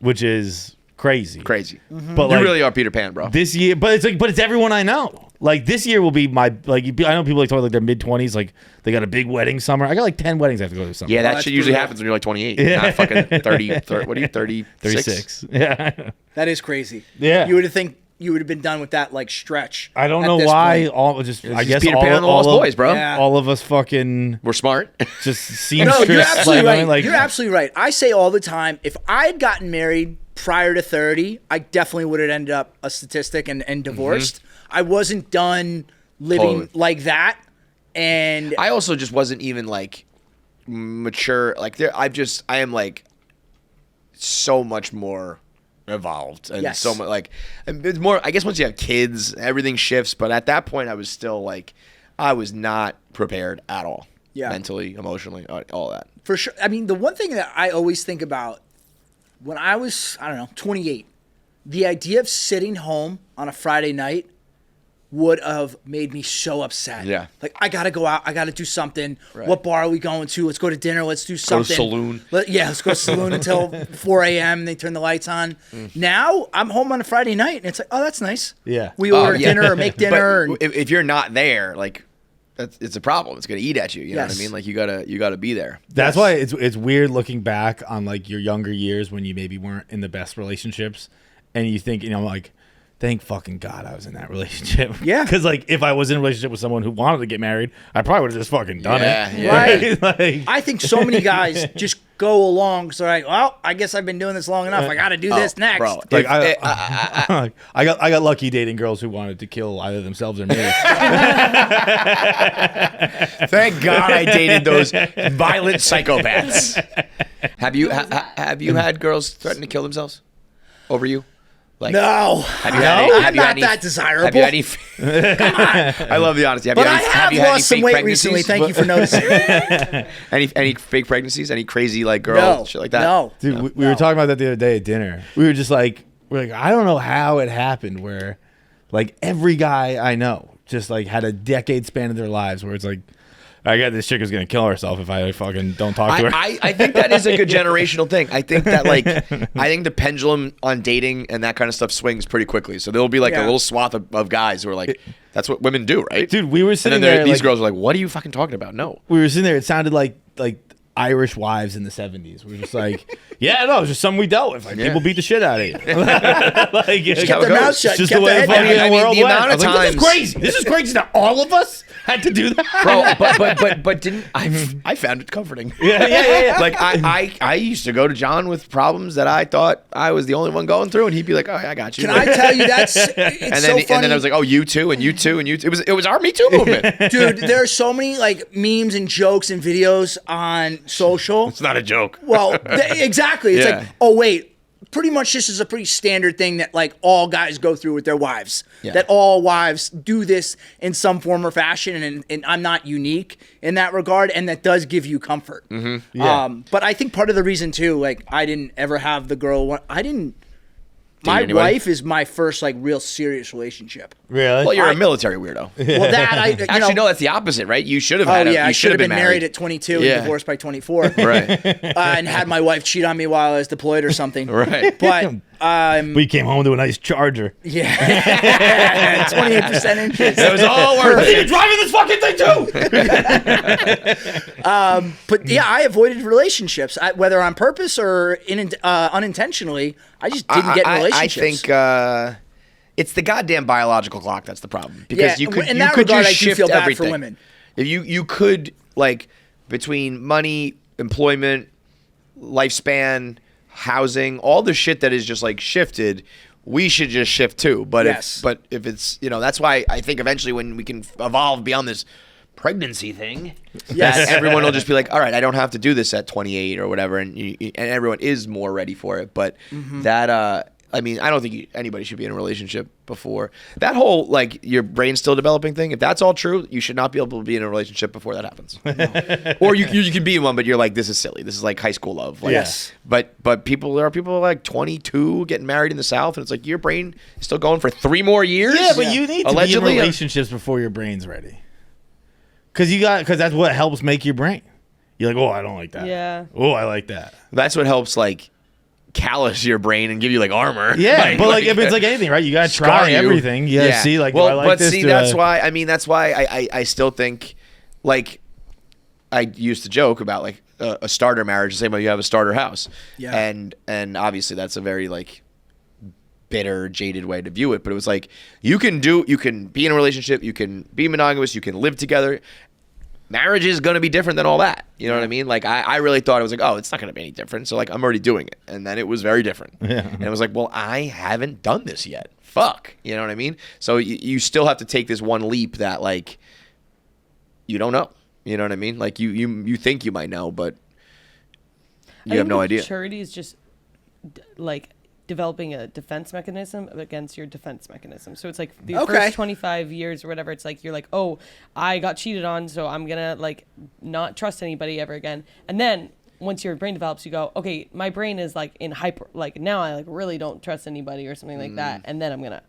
which is crazy. crazy. But You like, really are Peter Pan, bro. this year, but it's everyone I know. Like this year will be my like. I know people like talk like their mid-20s, like they got a big wedding summer. I got like 10 weddings I have to go to this summer. Yeah, that that's shit usually brutal. happens when you're like 28, Yeah. not fucking 30. What are you, 36? 36. Yeah. That is crazy. Yeah. You would think you would have been done with that like stretch. I don't at know this why. point. All just I just guess Peter all, Pan and the all Lost of, Boys, bro. Yeah. all of us fucking We're smart. just No, seamstress. you're absolutely like, I right. mean, like, You're absolutely right. I say all the time, if I had gotten married prior to 30, I definitely would have ended up a statistic and divorced. I wasn't done living Totally. like that. And I also just wasn't even like mature. Like I am like so much more evolved and Yes. so much like it's more. I guess once you have kids, everything shifts. But at that point, I was still like, I was not prepared at all. Yeah. Mentally, emotionally, all that. for sure, I mean, the one thing that I always think about when I was, I don't know, 28, the idea of sitting home on a Friday night would have made me so upset. Yeah. Like, I got to go out. I got to do something. Right. What bar are we going to? Let's go to dinner. Let's do Go to something. saloon. Let's go to saloon until 4 a.m. They turn the lights on. Now, I'm home on a Friday night, and it's like, oh, that's nice. Yeah. We order yeah. dinner or make dinner. But if you're not there, like it's a problem. It's gonna eat at you. You know what I Yes. mean? Like you gotta be there. That's why it's weird looking back on like your younger years when you maybe weren't in the best relationships, and you think, like, thank fucking God I was in that relationship. Yeah. Because like if I was in a relationship with someone who wanted to get married, I probably would have just fucking done Yeah, it. yeah. Right. Like, I think so many guys just go along. So like, well, I guess I've been doing this long enough. I got to do this next. Bro, like if- I got lucky dating girls who wanted to kill either themselves or me. Thank God I dated those violent psychopaths. Have you had girls threaten to kill themselves over you? Like, No, have you had any, I'm have you not had any, that desirable. Have you had any? I love the honesty. Have But you I had any, have you had any lost some fake weight pregnancies? recently. Thank you for noticing. Any fake pregnancies? Any crazy like girl No, shit like that? no. Dude, we were talking about that the other day at dinner. We were just like, I don't know how it happened where like every guy I know just like had a decade span of their lives where it's like, I got this chick is gonna kill herself if I fucking don't talk to her. I think that is a good generational thing. I think that I think the pendulum on dating and that kind of stuff swings pretty quickly. So there'll be like a Yeah. little swath of guys who are like, that's what women do, right? Dude, we were And sitting then there. these like, girls are like, what are you fucking talking about? No. we were sitting there. It sounded like Irish wives in the 70s. We were just like, yeah, no, it's just something we dealt with. Like Yeah. people beat the shit out of you. like, Just Kept how it their goes. mouth shut. It's just kept the way their the head fucking down. I mean, world the went. amount I of was like, this is times- crazy. This is crazy that all of us had to do that. Bro, but didn't I found it comforting. yeah. Like I used to go to John with problems that I thought I was the only one going through, and he'd be like, "Oh, I got you." Can I tell you it's and so then funny. and then I was like, "Oh, you too, and you too, and you too." It was our Me Too movement. Dude, there are so many like memes and jokes and videos on social. It's not a joke. Well, exactly. It's Yeah. like, oh wait, pretty much this is a pretty standard thing that like all guys go through with their wives. Yeah. That all wives do this in some form or fashion, and I'm not unique in that regard, and that does give you comfort. Mm-hmm. Yeah. But I think part of the reason too, like I didn't ever have the girl. I didn't. My anybody? wife is my first like real serious relationship. Really? Well, you're a military weirdo. Well, that I Actually, no, that's the opposite, right? You should have Oh had. yeah, I You should have been married married at 22 Yeah. and divorced by 24, Right. and had my wife cheat on me while I was deployed or something. Right. But we came home to a nice Charger. yeah, 28% interest. It was all Are worth you it. driving this fucking thing too? But yeah, I avoided relationships, whether on purpose or unintentionally. I just didn't get in relationships. I think it's the goddamn biological clock that's the problem. Because Yeah, you could in you that could regard, just I do shift feel bad for everything. women. If you could like between money, employment, lifespan, housing, all the shit that is just like shifted, we should just shift too. But Yes. if it's that's why I think eventually when we can evolve beyond this pregnancy thing, Yes. that everyone will just be like, all right, I don't have to do this at 28 or whatever, and everyone is more ready for it. But that I mean, I don't think anybody should be in a relationship before that whole like your brain's still developing thing. If that's all true, you should not be able to be in a relationship before that happens. Or you can be in one, but you're like, this is silly. This is like high school love. Like, Yes. But there are people like 22 getting married in the South, and it's like your brain is still going for 3 more years. Yeah, but you need to Allegedly, be in relationships before your brain's ready. Because that's what helps make your brain. You're like, oh, I don't like that. Yeah. Oh, I like that. that's what helps like callous your brain and give you like armor. Yeah, but like if it's like anything, right? You gotta scar try you. everything. You gotta see like, do I like but this? see, Do that's I- why. I mean, that's why I still think, like, I used to joke about like a starter marriage, the same way you have a starter house. Yeah. And obviously that's a very like bitter, jaded way to view it, but it was like you can be in a relationship, you can be monogamous, you can live together. Marriage is going to be different than all that. You know what I mean? Like I really thought it was like, oh, it's not going to be any different. So like I'm already doing it. And then it was very different. Yeah. And it was like, well, I haven't done this yet. Fuck. You know what I mean? So you still have to take this one leap that like you don't know. You know what I mean? Like you think you might know, but you have no idea. Maturity is just like developing a defense mechanism against your defense mechanism. So it's like the first 25 years or whatever, it's like you're like, oh, I got cheated on, so I'm gonna like not trust anybody ever again. And then once your brain develops, you go, okay, my brain is like in hyper, like now I like really don't trust anybody or something like that. And then I'm gonna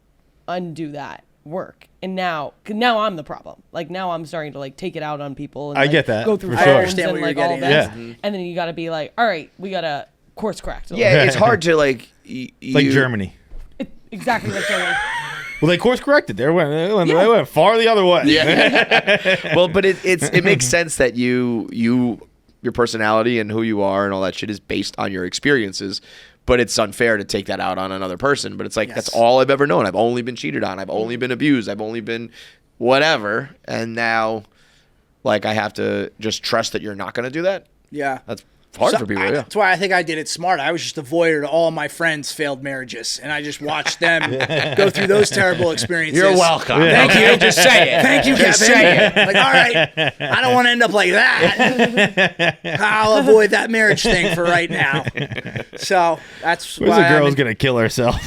undo that work. And now I'm the problem. Like now I'm starting to like take it out on people and I like, get that. go through For phones sure. I understand and what like you're all getting that. at. And then you gotta be like, all right, we gotta course correct. Yeah, it's hard to like Like Germany. Exactly like Germany. Well, they course corrected. They went far the other way. Yeah. Well, but it makes sense that your personality and who you are and all that shit is based on your experiences. But it's unfair to take that out on another person. But it's like, that's all I've ever known. I've only been cheated on. I've only been abused. I've only been whatever. And now, like, I have to just trust that you're not going to do that. Yeah. That's hard for people, yeah. That's why I think I did it smart. I was just a voyeur to all my friends' failed marriages, and I just watched them go through those terrible experiences. You're welcome. Thank you. Just say it. Thank you, Just Kevin. say it. Like, all right, I don't want to end up like that. I'll avoid that marriage thing for right now. So that's Where's why the girl's going to kill herself?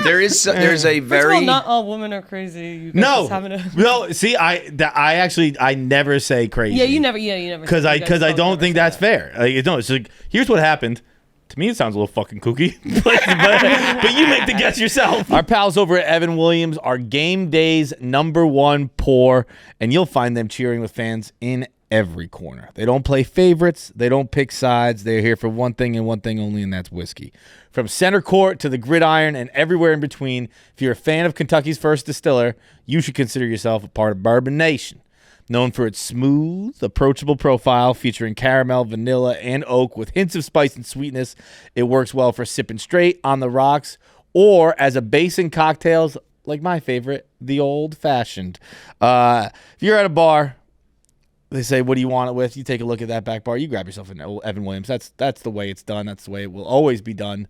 There's a First of very all, not all women are crazy. You guys just having a... No. See, I never say crazy. Yeah, you never. Because I don't think that's fair. Like, it's like, here's what happened. To me, it sounds a little fucking kooky, but you make the guess yourself. Our pals over at Evan Williams are game day's #1 pour, and you'll find them cheering with fans in every corner. They don't play favorites. They don't pick sides. They're here for one thing and one thing only, and that's whiskey. From center court to the gridiron and everywhere in between, if you're a fan of Kentucky's first distiller, you should consider yourself a part of Bourbon Nation. Known for its smooth, approachable profile featuring caramel, vanilla, and oak with hints of spice and sweetness, it works well for sipping straight on the rocks or as a base in cocktails like my favorite, the old-fashioned. If you're at a bar, they say, what do you want it with? You take a look at that back bar. You grab yourself an Evan Williams. That's the way it's done. That's the way it will always be done.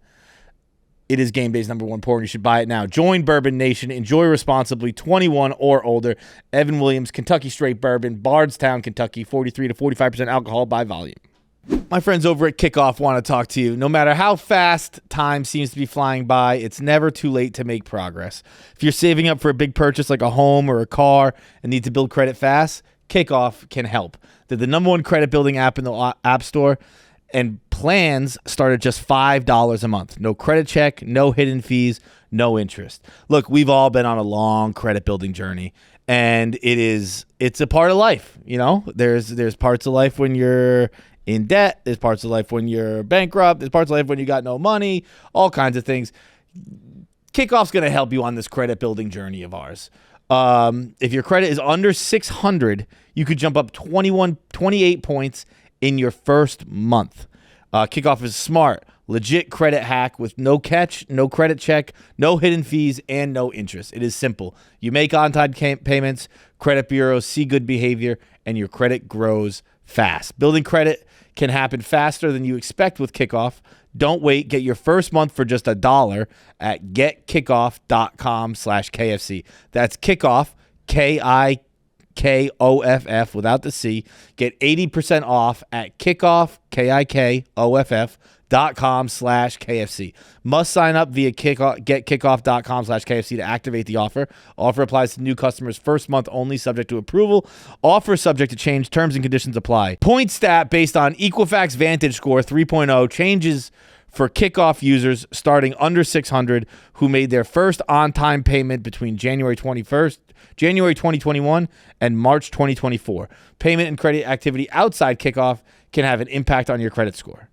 It is game day's #1 pour, and you should buy it now. Join Bourbon Nation. Enjoy responsibly, 21 or older. Evan Williams, Kentucky Straight Bourbon, Bardstown, Kentucky, 43 to 45% alcohol by volume. My friends over at Kikoff want to talk to you. No matter how fast time seems to be flying by, it's never too late to make progress. If you're saving up for a big purchase like a home or a car and need to build credit fast, Kikoff can help. They're the #1 credit building app in the App Store, and plans start at just $5 a month. No credit check, no hidden fees, no interest. Look, we've all been on a long credit building journey, and it's a part of life. You know, there's parts of life when you're in debt. There's parts of life when you're bankrupt. There's parts of life when you got no money. All kinds of things. Kikoff's going to help you on this credit building journey of ours. If your credit is under 600, you could jump up 28 points in your first month. Kikoff is smart, legit credit hack with no catch, no credit check, no hidden fees, and no interest. It is simple. You make on-time payments, credit bureaus see good behavior, and your credit grows fast. Building credit can happen faster than you expect with Kikoff. Don't wait. Get your first month for just $1 at getkikoff.com/KFC. That's Kikoff, KIKOFF without the C. Get 80% off at Kikoff, KIKOFF.com/KFC. Must sign up via getkikoff.com/KFC to activate the offer. Offer applies to new customers first month only, subject to approval. Offer subject to change. Terms and conditions apply. Point stat based on Equifax Vantage Score 3.0 changes for Kikoff users starting under 600 who made their first on-time payment between January 2021 and March 2024. Payment and credit activity outside Kikoff can have an impact on your credit score.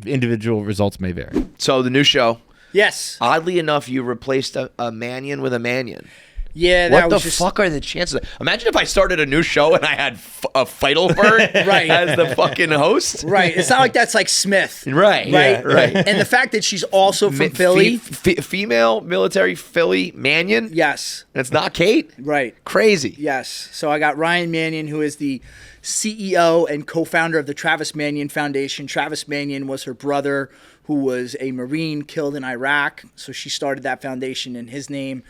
Individual results may vary. So the new show. Yes. Oddly enough, you replaced a Mannion with a Mannion. Yeah, that What the was just fuck are the chances? Imagine if I started a new show and I had a Feitelberg Right. as the fucking host. right. It's not like that's like Smith. Right. Right. Right. And the fact that she's also from Philly. Female military Philly Mannion. Yes. And it's not Kate. Right. Crazy. Yes. So I got Ryan Mannion, who is the CEO and co-founder of the Travis Mannion Foundation. Travis Mannion was her brother, who was a Marine killed in Iraq. So she started that foundation in his name.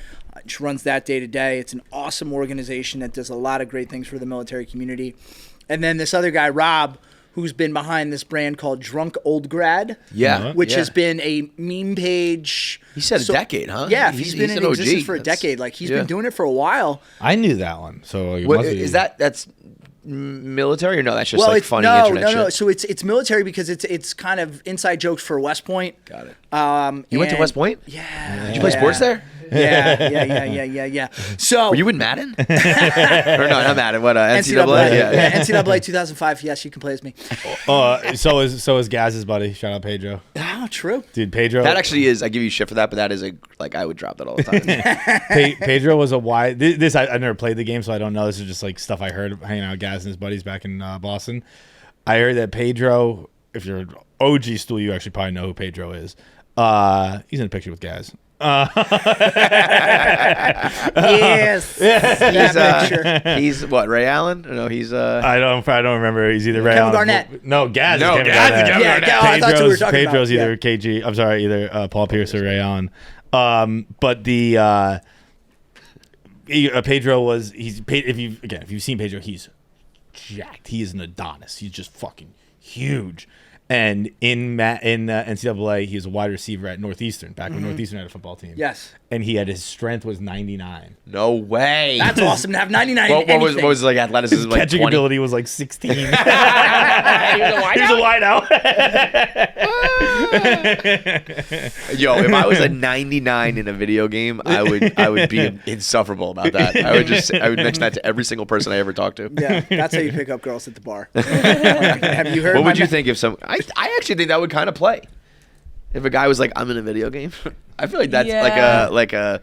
She runs that day to day. It's an awesome organization that does a lot of great things for the military community. And then this other guy, Rob, who's been behind this brand called Drunk Old Grad. Yeah. Which yeah. has been a meme page. He said a decade, huh? Yeah, he's been in an existence OG. for a decade. Like he's yeah. been doing it for a while. I knew that one. So it What, must be. is that's military or no? That's just Well, like it's funny no. internet shit. So it's military because it's kind of inside jokes for West Point. Got it. You went to West Point? Yeah. Did you play sports there? Yeah. So Were you in Madden? Or no, not Madden. What NCAA? NCAA? Yeah. NCAA 2005. Yes, you can play as me. So is Gaz's buddy. Shout out Pedro. Oh, true. Dude, Pedro. That actually is. I give you shit for that, but that is I would drop that all the time. Pedro was a wide. This I never played the game, so I don't know. This is just like stuff I heard hanging out with Gaz and his buddies back in Boston. I heard that Pedro, if you're an OG stool, you actually probably know who Pedro is. He's in a picture with Gaz. Yes. He's what? Ray Allen? Or no, he's I don't remember. He's either Ray Kevin Allen. Garnett. No, Gaz. No, is Kevin Gaz is Garnett. Kevin Yeah, Garnett. I thought you were talking about. Pedro's either KG. I'm sorry, either Paul Pierce or Ray Allen. But the Pedro was if you've seen Pedro, he's jacked. He is an Adonis. He's just fucking huge. And in NCAA, he was a wide receiver at Northeastern, back when Northeastern had a football team. Yes. And his strength was 99. no way. That's awesome to have 99 in what was anything. what was like athleticism? Like Catching 20? ability was like 16. He was He a wideout. Yo, if I was a 99 in a video game, I would be insufferable about that. I would mention that to every single person I ever talked to. Yeah, that's how you pick up girls at the bar. Have you heard? What my would you ma- think if some? I actually think that would kind of play. If a guy was like, "I'm in a video game," I feel like that's Yeah. like a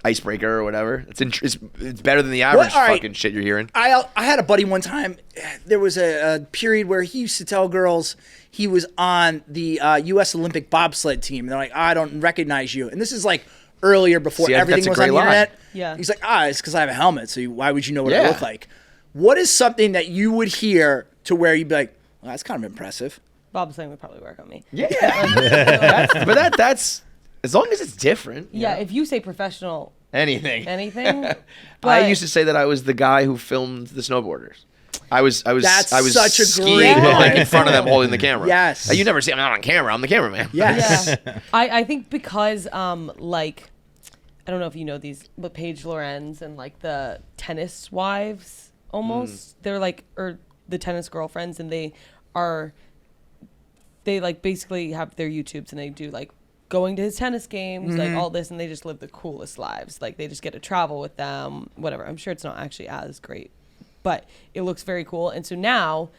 icebreaker or whatever. It's better than the average all right. fucking shit you're hearing. I had a buddy one time. There was a period where he used to tell girls he was on the U.S. Olympic bobsled team. And they're like, I don't recognize you. And this is like earlier before See, everything that's a was on great the line. internet. Yeah. He's like, it's because I have a helmet. So why would you know what I Yeah. look like? What is something that you would hear to where you'd be like, well, that's kind of impressive? Bobsleighing would probably work on me. Yeah, that's as long as it's different. you Yeah, know? if you say professional anything. anything. I used to say that I was the guy who filmed the snowboarders. I was That's I was such a skiing great but, like line. in front of them holding the camera. Yes. You never see I'm not on camera. I'm the cameraman. Yes. Yeah, I think because like I don't know if you know these, but Paige Lorenz and like the tennis wives almost they're like or the tennis girlfriends and they like basically have their YouTubes and they do like going to his tennis games, like all this, and they just live the coolest lives. Like they just get to travel with them, whatever. I'm sure it's not actually as great, but it looks very cool. And so now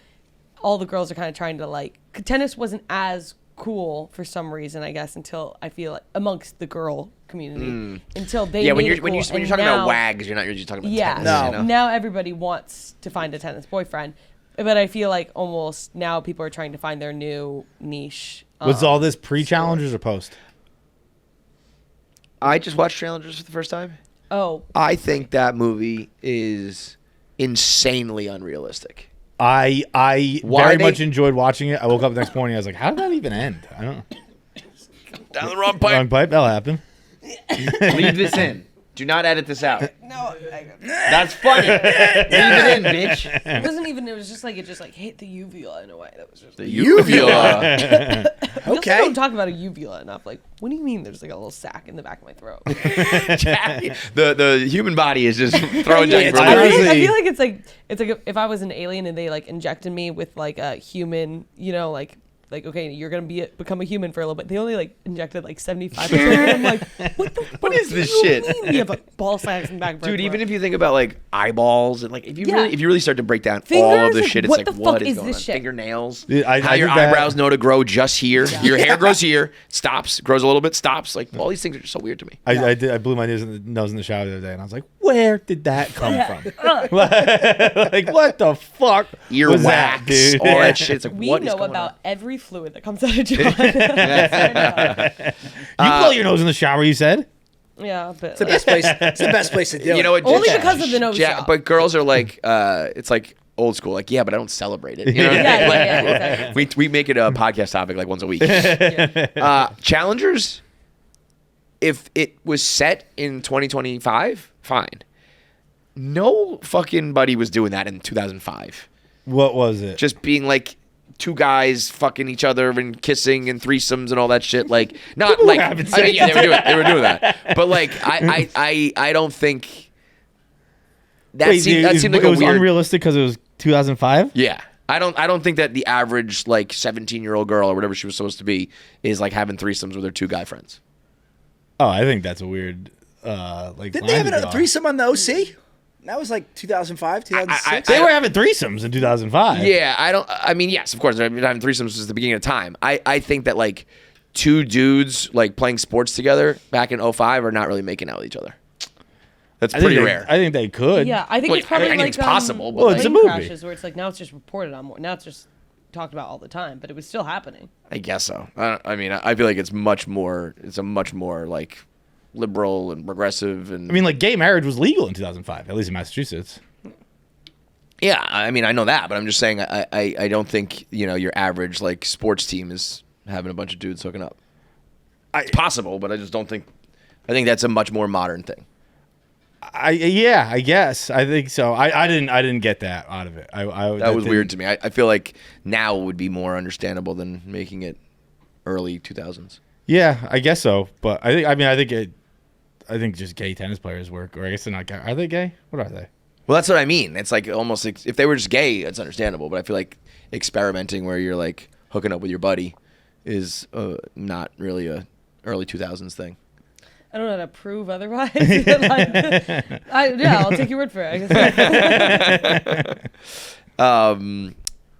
all the girls are kind of trying to like, tennis wasn't as cool for some reason, I guess, until I feel like amongst the girl community until they Yeah, when made you're it when you're cool. when you're And talking about now- wags, you're not usually talking about yeah, tennis. No. You know? now everybody wants to find a tennis boyfriend, but I feel like almost now people are trying to find their new niche. Was all this pre-challengers or post? I just watched Challengers for the first time. Oh, I think that movie is insanely unrealistic. I Why very they- much enjoyed watching it. I woke up the next morning. I was like, how did that even end? I don't know. Down the wrong pipe. Wrong pipe. That'll happen. Leave this in. Do not edit this out. No, that's funny. Leave it in, bitch. it wasn't even. It was just like it just like hit the uvula in a way that was just. The uvula. We also Okay. don't talk about a uvula enough. Like, what do you mean? There's like a little sack in the back of my throat. the human body is just throwing Yeah, Jack it's for I honestly- feel like it's like if I was an alien and they like injected me with like a human, you know, like like, okay, you're gonna become a human for a little bit. They only like injected like 75%. I'm like, what the fuck is this do you shit? mean we have a ball sacks in the back of our Dude, even throat? if you think about like eyeballs and like if you Yeah. really start to break down all Fingers, of this like, shit, it's what like the what fuck is is going this on? shit? Fingernails, Dude, how your think that- eyebrows know to grow just here. Your hair grows here, stops, grows a little bit, stops. Like all these things are just so weird to me. I blew my nose in the shower the other day, and I was like, "Where did that come from? Like, what the fuck was that, Earwax, dude?" all that shit. It's like We what is know going about on? every fluid that comes out of John. You blow your nose in the shower. You said. Yeah, but It's the best place. It's the best place to do it. You know what? Only just- because of the nose job. But girls are like, it's like old school. Like, yeah, but I don't celebrate it. You know what I Yeah, mean? yeah, Like, exactly. we make it a podcast topic like once a week. Challengers, if it was set in 2025, fine. No fucking buddy was doing that in 2005. What was it? Just being like two guys fucking each other and kissing and threesomes and all that shit. Like, not People like were having I mean, yeah, sex. they were doing that. But like, I don't think that Wait, seemed like it a was weird. unrealistic because it was 2005. Yeah. I don't think that the average like 17-year-old girl or whatever she was supposed to be is like having threesomes with her two guy friends. Oh, I think that's a weird. Like, Didn't line they have to a draw. threesome on the OC? That was like 2005, 2006. They were having threesomes in 2005. Yeah, I mean, yes, of course, they're having threesomes since the beginning of time. I think that like two dudes like playing sports together back in 2005 are not really making out with each other. That's pretty rare. I think they could. yeah, I think Well, it's probably I think like it's possible, but Well, it's a plane movie. crashes where it's like now it's just reported on more. Now it's just talked about all the time, but it was still happening. I guess so. I mean, I feel like it's much more. It's a much more like liberal and progressive and. I mean, like, gay marriage was legal in 2005, at least in Massachusetts. Yeah, I mean, I know that, but I'm just saying, I don't think your average like sports team is having a bunch of dudes hooking up. It's possible, but I just don't think. I think that's a much more modern thing. Yeah, I guess. I think so. I didn't get that out of it. That was weird to me. I feel like now would be more understandable than making it early 2000s. Yeah, I guess so. But I think just gay tennis players work, or I guess they're not gay. Are they gay? What are they? Well, that's what I mean. It's like almost like if they were just gay, it's understandable. But I feel like experimenting where you're like hooking up with your buddy is not really a early 2000s thing. I don't know how to prove otherwise. I'll take your word for it. I guess.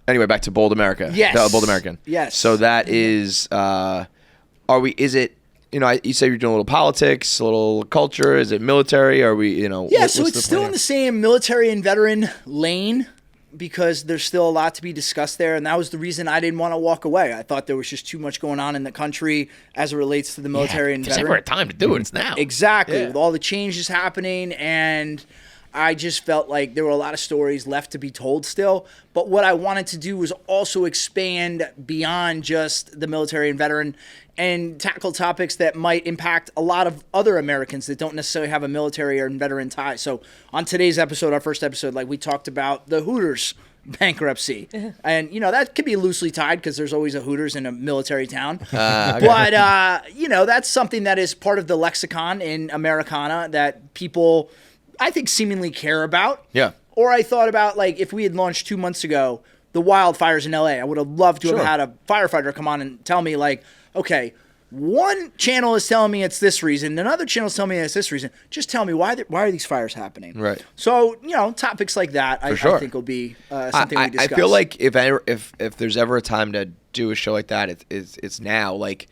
Anyway, back to Bold America. Yes. Bold American. Yes. So that is, is it, you say you're doing a little politics, a little culture, is it military? Are we, Yeah, so it's still in the same military and veteran lane because there's still a lot to be discussed there. And that was the reason I didn't want to walk away. I thought there was just too much going on in the country as it relates to the military and There's veteran. never a time to do it. It's now. Exactly, Yeah. with all the changes happening, and I just felt like there were a lot of stories left to be told still. But what I wanted to do was also expand beyond just the military and veteran and tackle topics that might impact a lot of other Americans that don't necessarily have a military or veteran tie. So on today's episode, our first episode, like we talked about the Hooters bankruptcy. And, that could be loosely tied because there's always a Hooters in a military town. Okay. But, that's something that is part of the lexicon in Americana that people, I think, seemingly care about. Yeah. Or I thought about, like, if we had launched 2 months ago, the wildfires in LA, I would have loved to have had a firefighter come on and tell me, like, okay, one channel is telling me it's this reason, another channel is telling me it's this reason. Just tell me why are these fires happening? Right. So, topics like that, I sure. think will be something we discuss. I feel like if there's ever a time to do a show like that, it's now. Like,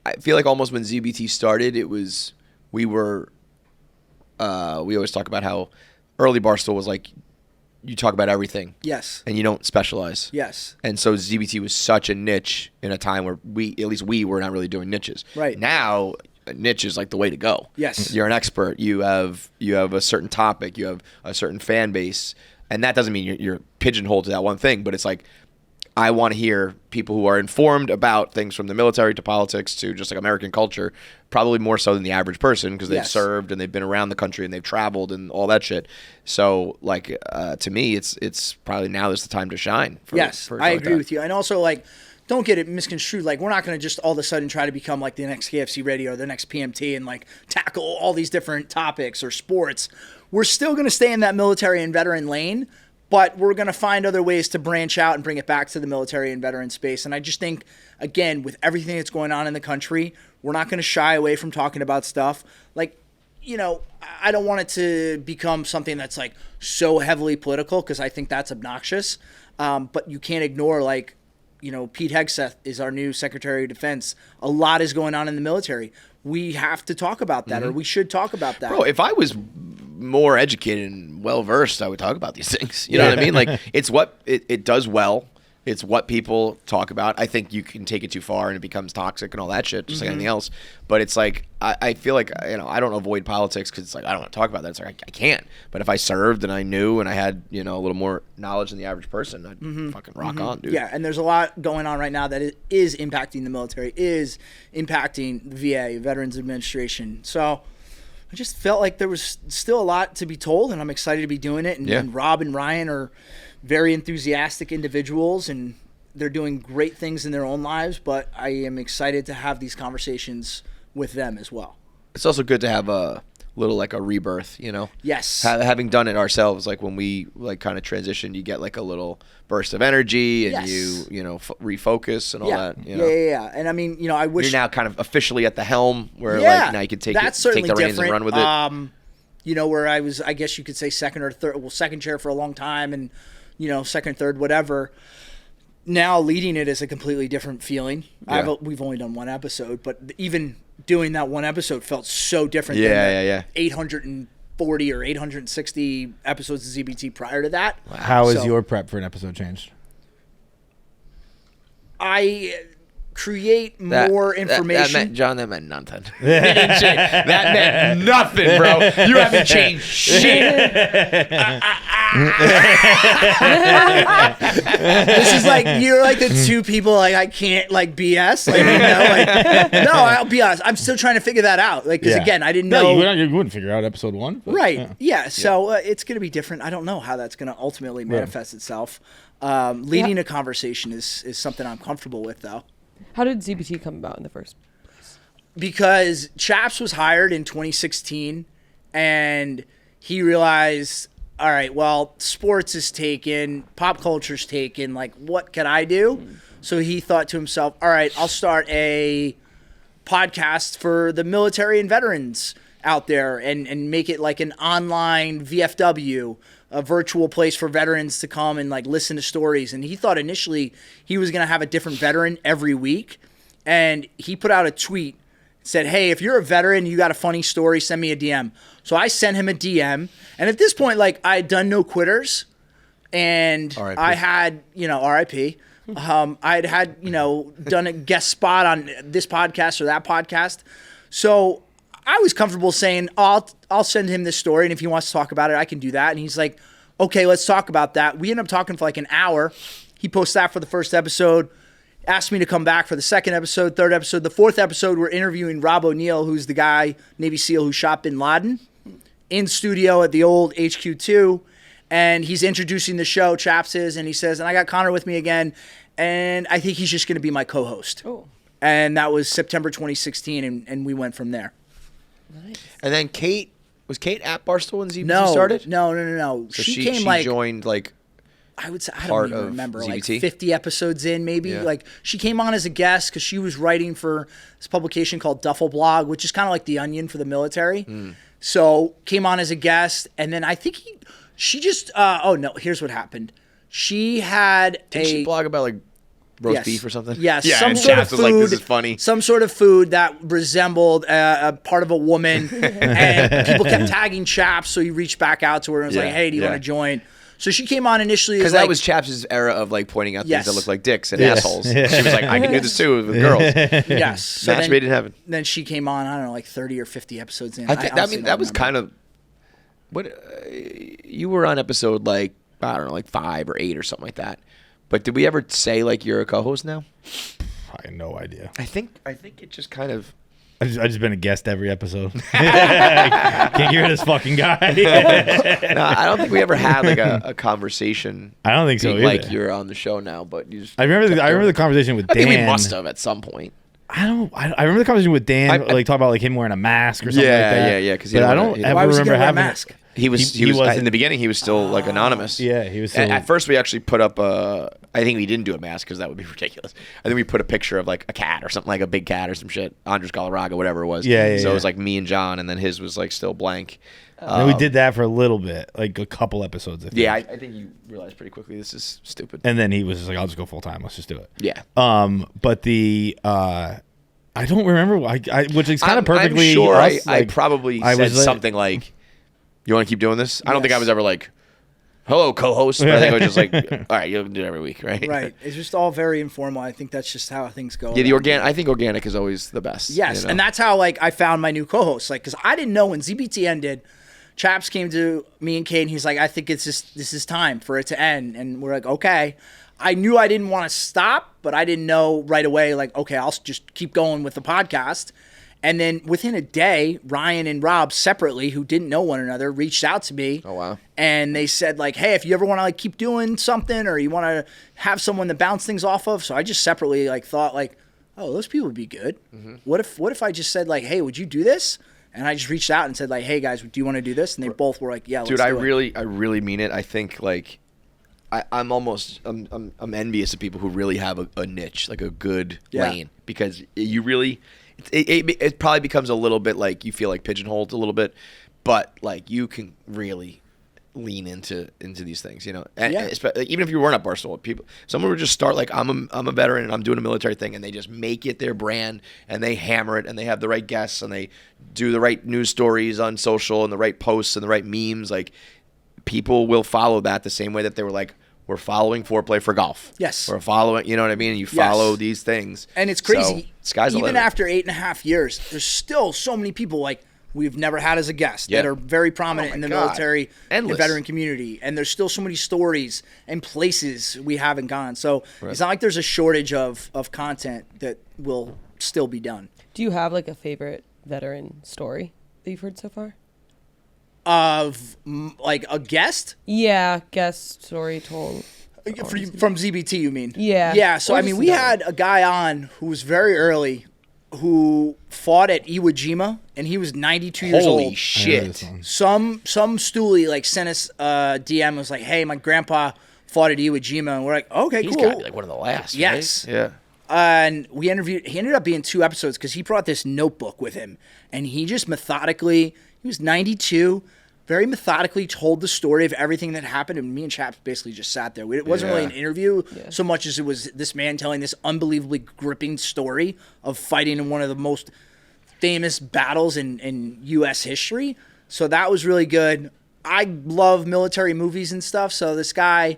I feel like almost when ZBT started, we always talk about how early Barstool was like, you talk about everything. Yes. And you don't specialize. Yes. And so ZBT was such a niche in a time where we were not really doing niches. Right. Now, a niche is like the way to go. Yes. You're an expert. You have a certain topic. You have a certain fan base. And that doesn't mean you're pigeonholed to that one thing, but it's like, I want to hear people who are informed about things from the military to politics to just like American culture, probably more so than the average person because they've Yes. served and they've been around the country and they've traveled and all that shit. So, like, to me, it's probably now is the time to shine. Yes, I agree with you. And also, like, don't get it misconstrued. Like, we're not going to just all of a sudden try to become like the next KFC Radio or the next PMT and like tackle all these different topics or sports. We're still going to stay in that military and veteran lane, but we're going to find other ways to branch out and bring it back to the military and veteran space. And I just think, again, with everything that's going on in the country, we're not going to shy away from talking about stuff. Like, you know, I don't want it to become something that's like so heavily political, because I think that's obnoxious. But you can't ignore, like, you know, Pete Hegseth is our new Secretary of Defense. A lot is going on in the military. We have to talk about that, or we should talk about that. Bro, if I was more educated and well-versed, I would talk about these things. You know what I mean? Like, it's what it does well. It's what people talk about. I think you can take it too far and it becomes toxic and all that shit, just like anything else. But it's like, I feel like, you know, I don't avoid politics because it's like, I don't want to talk about that. It's like, I can't. But if I served and I knew and I had, you know, a little more knowledge than the average person, I'd fucking rock on, dude. Yeah, and there's a lot going on right now that is impacting the military, is impacting VA, Veterans Administration. So I just felt like there was still a lot to be told, and I'm excited to be doing it. And Rob and Ryan are very enthusiastic individuals, and they're doing great things in their own lives, but I am excited to have these conversations with them as well. It's also good to have a little, like, a rebirth, you know? Yes. Having done it ourselves, like, when we, like, kind of transitioned, you get, like, a little burst of energy, and you know, refocus and all that, you know? Yeah. And I mean, you know, I wish... You're now kind of officially at the helm, where, like, now you can take the reins and run with it. You know, where I was, I guess you could say second or third, well, second chair for a long time, and, you know, second, third, whatever. Now leading it is a completely different feeling. Yeah. We've only done one episode, but even doing that one episode felt so different than the 840 or 860 episodes of ZBT prior to that. Wow. How is your prep for an episode changed? I create more information. That meant nothing. That meant nothing, bro. You haven't changed shit. This is like, you're like the two people, like, I can't, like, BS. Like, you know, like, no, I'll be honest. I'm still trying to figure that out. Like, because again, I didn't know. You wouldn't figure out episode 1. But, right. Yeah. So it's going to be different. I don't know how that's going to ultimately manifest itself. Leading a conversation is something I'm comfortable with, though. How did ZBT come about in the first place? Because Chaps was hired in 2016, and he realized, all right, well, sports is taken, pop culture's taken, like, what can I do? So he thought to himself, all right, I'll start a podcast for the military and veterans out there, and make it like an online VFW, a virtual place for veterans to come and, like, listen to stories. And he thought initially he was going to have a different veteran every week. And he put out a tweet, said, hey, if you're a veteran, you got a funny story, send me a DM. So I sent him a DM. And at this point, like, I had done No Quitters, and R.I.P. I had, you know, RIP. I had, you know, done a guest spot on this podcast or that podcast. So I was comfortable saying, I'll send him this story, and if he wants to talk about it, I can do that. And he's like, okay, let's talk about that. We ended up talking for like an hour. He posted that for the first episode, asked me to come back for the second episode, third episode. The fourth episode, we're interviewing Rob O'Neill, who's the guy, Navy SEAL, who shot Bin Laden, in studio at the old HQ2. And he's introducing the show, Chaps is, and he says, and I got Connor with me again, and I think he's just going to be my co-host. Oh. And that was September 2016, and we went from there. Nice. And then was Kate at Barstool when ZBT No, started? No. So she joined, like, I would say, I part don't even of remember, like ZBT? 50 episodes in, maybe. Yeah. Like, she came on as a guest because she was writing for this publication called Duffel Blog, which is kind of like The Onion for the military. So came on as a guest, and then I think she just here's what happened. She had Didn't she blog about, like, roast beef or something? Yes, Yeah, some and sort of Chaps was food. like, this is funny. Some sort of food that resembled a part of a woman, and people kept tagging Chaps, so he reached back out to her and was like, hey, do you want to join? So she came on initially because that that was Chaps' era of, like, pointing out things that look like dicks and Yes. assholes. She was like, I can do this too with girls. yes. So Match made in heaven. Then she came on, I don't know, like 30 or 50 episodes in. I think that was kind of what you were on episode, like, I don't know, like 5 or 8 or something like that. But did we ever say, like, you're a co-host now? I have no idea. I think it just kind of. I've just been a guest every episode. Can't hear this fucking guy. No, I don't think we ever had, like, a conversation. I don't think so being either. like you're on the show now, but you just. I remember the conversation with Dan. I think we must have at some point. I remember the conversation with Dan, like talking about like him wearing a mask or something like that. Yeah. Because I don't ever Why was he remember gonna wear a having mask? He was in the beginning. He was still like anonymous. Yeah, he was. At first, we actually put up. I think we didn't do a mask because that would be ridiculous. I think we put a picture of like a cat or something, like a big cat or some shit. Andres Galarraga, whatever it was. Yeah. So it was like me and John, and then his was like still blank. And we did that for a little bit, like a couple episodes. I think. Yeah, I think you realized pretty quickly this is stupid. And then he was just like, "I'll just go full time. Let's just do it." Yeah. But the I don't remember. Which is kind of perfectly. I'm sure us. I probably said something like, "You want to keep doing this?" I don't think I was ever like, "Hello, co-host." But I think I was just like, "All right, you'll do it every week, right?" Right. It's just all very informal. I think that's just how things go. Yeah, I think organic is always the best. Yes, you know? and that's how like I found my new co-host. Like, because I didn't know when ZBT ended. Chaps came to me and Kate, and he's like, "I think this is time for it to end." And we're like, "Okay." I knew I didn't want to stop, but I didn't know right away. Like, okay, I'll just keep going with the podcast. And then within a day, Ryan and Rob separately, who didn't know one another, reached out to me. Oh, wow. And they said, like, hey, if you ever want to like keep doing something or you want to have someone to bounce things off of. So I just separately like thought like, oh, those people would be good. Mm-hmm. What if I just said like, hey, would you do this? And I just reached out and said like, hey guys, do you want to do this? And they both were like, yeah, let's do it. I really mean it. I think like I'm envious of people who really have a niche, like a good lane, because you really, it probably becomes a little bit like you feel like pigeonholed a little bit, but like you can really lean into these things, you know. And even if you weren't at Barstool, someone would just start like I'm a veteran and I'm doing a military thing, and they just make it their brand and they hammer it and they have the right guests and they do the right news stories on social and the right posts and the right memes. Like people will follow that the same way that they were like, we're following Foreplay for golf. Yes. We're following, you know what I mean? And you follow these things. And it's crazy. So, sky's the limit. Even after 8.5 years, there's still so many people like we've never had as a guest that are very prominent in the military and veteran community. And there's still so many stories and places we haven't gone. So it's not like there's a shortage of content that will still be done. Do you have like a favorite veteran story that you've heard so far? Of like a guest? Yeah, guest story told. From ZBT, you mean? Yeah. Yeah, so I mean, we had a guy on who was very early who fought at Iwo Jima, and he was 92 years old. Holy shit. Some stoolie like sent us a DM, was like, hey, my grandpa fought at Iwo Jima, and we're like, okay, He's cool. got to be like one of the last, Yes. Right? Yeah. And he ended up being 2 episodes because he brought this notebook with him, and he just methodically, he was 92, very methodically told the story of everything that happened, and me and Chaps basically just sat there. It wasn't really an interview so much as it was this man telling this unbelievably gripping story of fighting in one of the most famous battles in U.S. history. So that was really good. I love military movies and stuff, so this guy,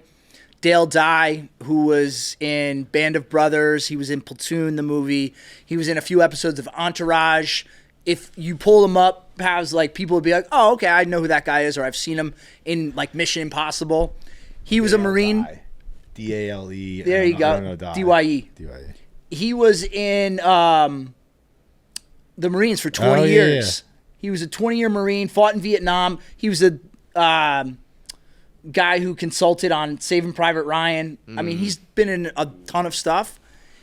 Dale Dye, who was in Band of Brothers, he was in Platoon, the movie, he was in a few episodes of Entourage. If you pull him up, has like people would be like, "Oh, okay, I know who that guy is," or "I've seen him in like Mission Impossible." He was a Marine. D-A-L-E. There you go. D-Y-E. D-Y-E. He was in the Marines for 20 years. Yeah. He was a 20-year Marine, fought in Vietnam. He was a guy who consulted on Saving Private Ryan. I mean, he's been in a ton of stuff.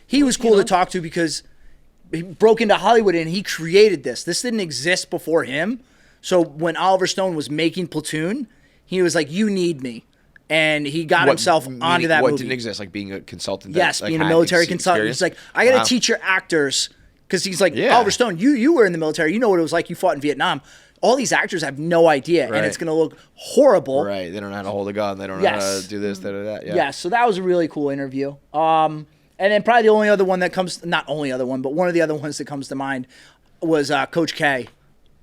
He was cool to talk to because he broke into Hollywood and he created this. This didn't exist before him. So when Oliver Stone was making Platoon, he was like, you need me. And he got himself onto that movie. What didn't exist? Like being a consultant? Yes, being a military consultant. He's like, I got to teach your actors. Because he's like, Oliver Stone, you were in the military. You know what it was like. You fought in Vietnam. All these actors have no idea. And it's going to look horrible. Right. They don't know how to hold a gun. They don't know how to do this, that. Yeah. So that was a really cool interview. And then probably the only other one that comes, not only other one, but one of the other ones that comes to mind was Coach K.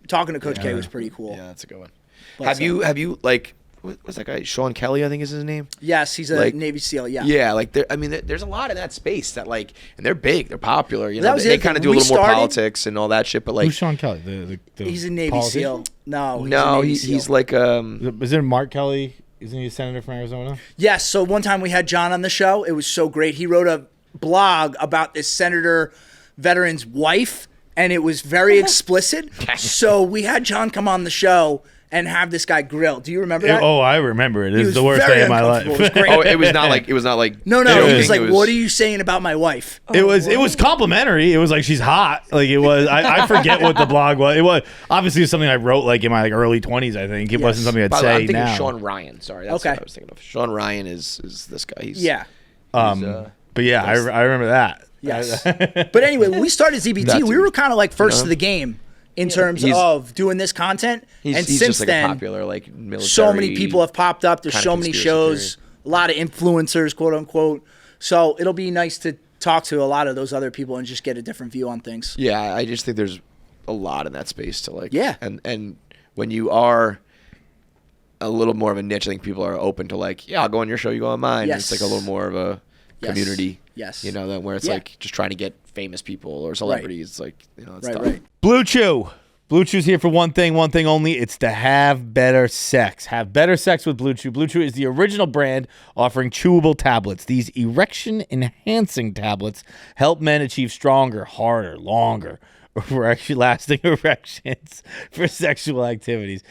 Talking to Coach K was pretty cool. Yeah, that's a good one. But have you like, what's that guy? Sean Kelly, I think is his name. Yes, he's a Navy SEAL. Yeah. Yeah, like there's a lot in that space that like, and they're big, they're popular. You know, That was they it. kind of do a We little more started- politics and all that shit. But like, Who's Sean Kelly? The He's a Navy politician? SEAL. No, he's like Is it Mark Kelly? Isn't he a senator from Arizona? Yes. So one time we had John on the show. It was so great. He wrote a blog about this senator veteran's wife, and it was very explicit. So we had John come on the show, and have this guy grill. Do you remember that? Oh, I remember it. It He was the was worst very day of my uncomfortable. life. It was great. Oh, it was not like. No. joking. He was like, It "What are you saying about my wife?" It was complimentary. It was like she's hot. Like it was. I forget what the blog was. It was obviously something I wrote like in my early 20s. I think it wasn't something I'd By the way, say I'm thinking now. of Sean Ryan. Sorry, that's Okay. what I was thinking of. Sean Ryan is this guy. He's Yeah. But yeah, I remember that. Yes. But anyway, when we started ZBT, That's- we were kind of like first to the game in terms He's- of doing this content. He's And just since like then, a popular like military. so many people have popped up. There's kind of so many conspiracy shows, theory. a lot of influencers, quote unquote. So it'll be nice to talk to a lot of those other people and just get a different view on things. Yeah, I just think there's a lot in that space to like. Yeah. And when you are a little more of a niche, I think people are open to like, yeah, I'll go on your show, you go on mine. Yes. It's like a little more of a Yes. community. Yes. You know, than where it's Yeah. like just trying to get famous people or celebrities. It's like, you know, it's tough. Right. BlueChew. BlueChew's here for one thing only. It's to have better sex. Have better sex with BlueChew. BlueChew is the original brand offering chewable tablets. These erection-enhancing tablets help men achieve stronger, harder, longer, lasting erections for sexual activities.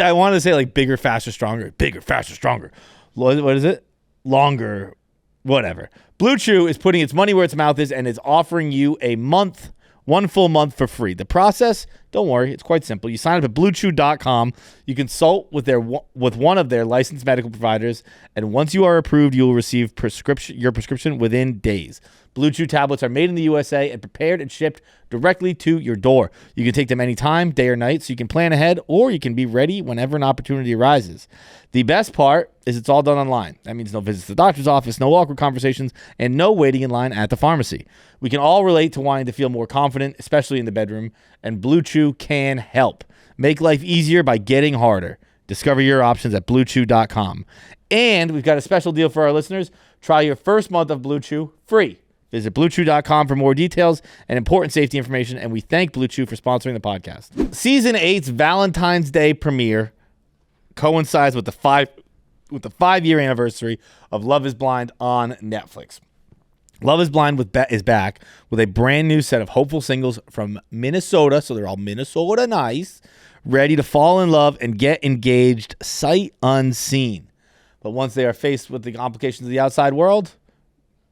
I want to say like bigger, faster, stronger. Bigger, faster, stronger. What is it? Longer, whatever. BlueChew is putting its money where its mouth is and is offering you one full month for free. The process, don't worry, it's quite simple. You sign up at BlueChew.com. You consult with one of their licensed medical providers, and once you are approved, you will receive your prescription within days. BlueChew tablets are made in the USA and prepared and shipped directly to your door. You can take them anytime, day or night, so you can plan ahead, or you can be ready whenever an opportunity arises. The best part is it's all done online. That means no visits to the doctor's office, no awkward conversations, and no waiting in line at the pharmacy. We can all relate to wanting to feel more confident, especially in the bedroom, and BlueChew can help. Make life easier by getting harder. Discover your options at BlueChew.com. And we've got a special deal for our listeners. Try your first month of BlueChew free. Visit BlueChew.com for more details and important safety information, and we thank BlueChew for sponsoring the podcast. Season 8's Valentine's Day premiere coincides with the 5-year anniversary of Love is Blind on Netflix. Love is Blind is back with a brand new set of hopeful singles from Minnesota, so they're all Minnesota nice, ready to fall in love and get engaged sight unseen. But once they are faced with the complications of the outside world,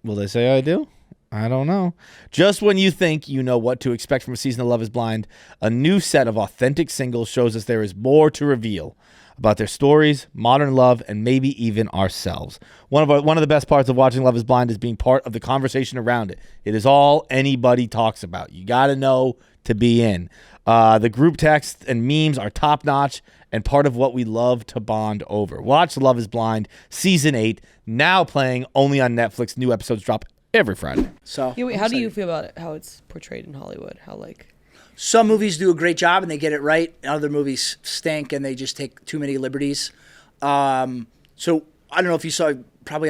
will they say I do? I don't know. Just when you think you know what to expect from a season of Love is Blind, a new set of authentic singles shows us there is more to reveal about their stories, modern love, and maybe even ourselves. One of the best parts of watching Love is Blind is being part of the conversation around it. It is all anybody talks about. You got to know to be in. The group texts and memes are top-notch and part of what we love to bond over. Watch Love is Blind Season 8, now playing only on Netflix. New episodes drop every Friday. So Yeah, wait, I'm how do you excited. feel about it? How it's portrayed in Hollywood? How like Some movies do a great job and they get it right. Other movies stink and they just take too many liberties. So I don't know if you saw, probably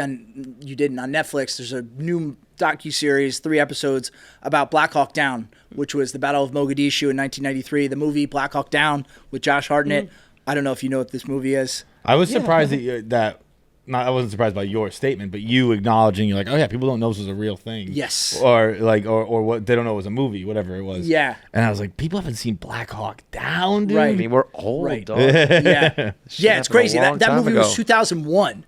you didn't on Netflix. There's a new docuseries, 3 episodes about Black Hawk Down, which was the Battle of Mogadishu in 1993. The movie Black Hawk Down with Josh Hartnett. I don't know if you know what this movie is. I was surprised I wasn't surprised by your statement, but you acknowledging, you're like, oh yeah, people don't know this is a real thing. Yes. Or what they don't know it was a movie, whatever it was. Yeah. And I was like, people haven't seen Black Hawk Down, dude. Right. I mean, we're old, Right. dog. Yeah. Yeah, happened it's crazy. a long That time movie was ago. 2001.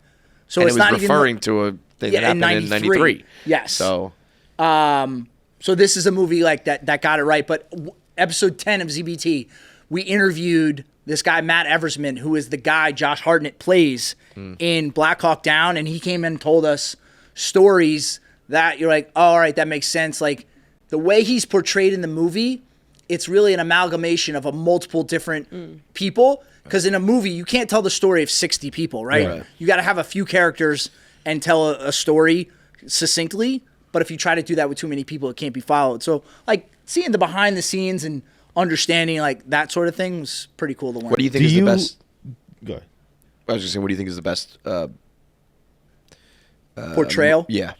So And it's it was not referring even to a thing Yeah, that in happened in 93. 93. Yes. So So this is a movie like that got it right. But episode 10 of ZBT, we interviewed this guy, Matt Eversman, who is the guy Josh Hartnett plays in Black Hawk Down. And he came in and told us stories that you're like, oh, all right, that makes sense. Like the way he's portrayed in the movie, it's really an amalgamation of a multiple different people. Because in a movie, you can't tell the story of 60 people, right? Right. You got to have a few characters and tell a story succinctly. But if you try to do that with too many people, it can't be followed. So, like, seeing the behind the scenes and understanding, like, that sort of thing was pretty cool to learn. what do you think is the best? Go ahead. I was just saying, what do you think is the best Portrayal? Yeah.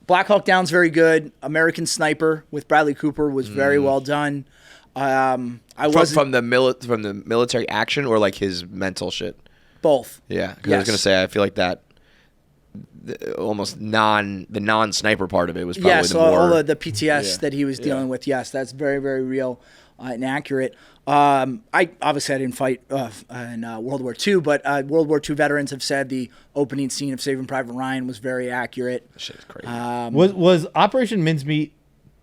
Black Hawk Down's very good. American Sniper with Bradley Cooper was very well done. From the military action or like his mental shit? Both. Yeah, because I was Yes. gonna say I feel like that almost the non-sniper part of it was probably Yes, the more all the PTS that he was dealing with. Yes, that's very, very real and accurate. I didn't fight in World War II, but World War II veterans have said the opening scene of Saving Private Ryan was very accurate. shit is crazy. Was Operation Mincemeat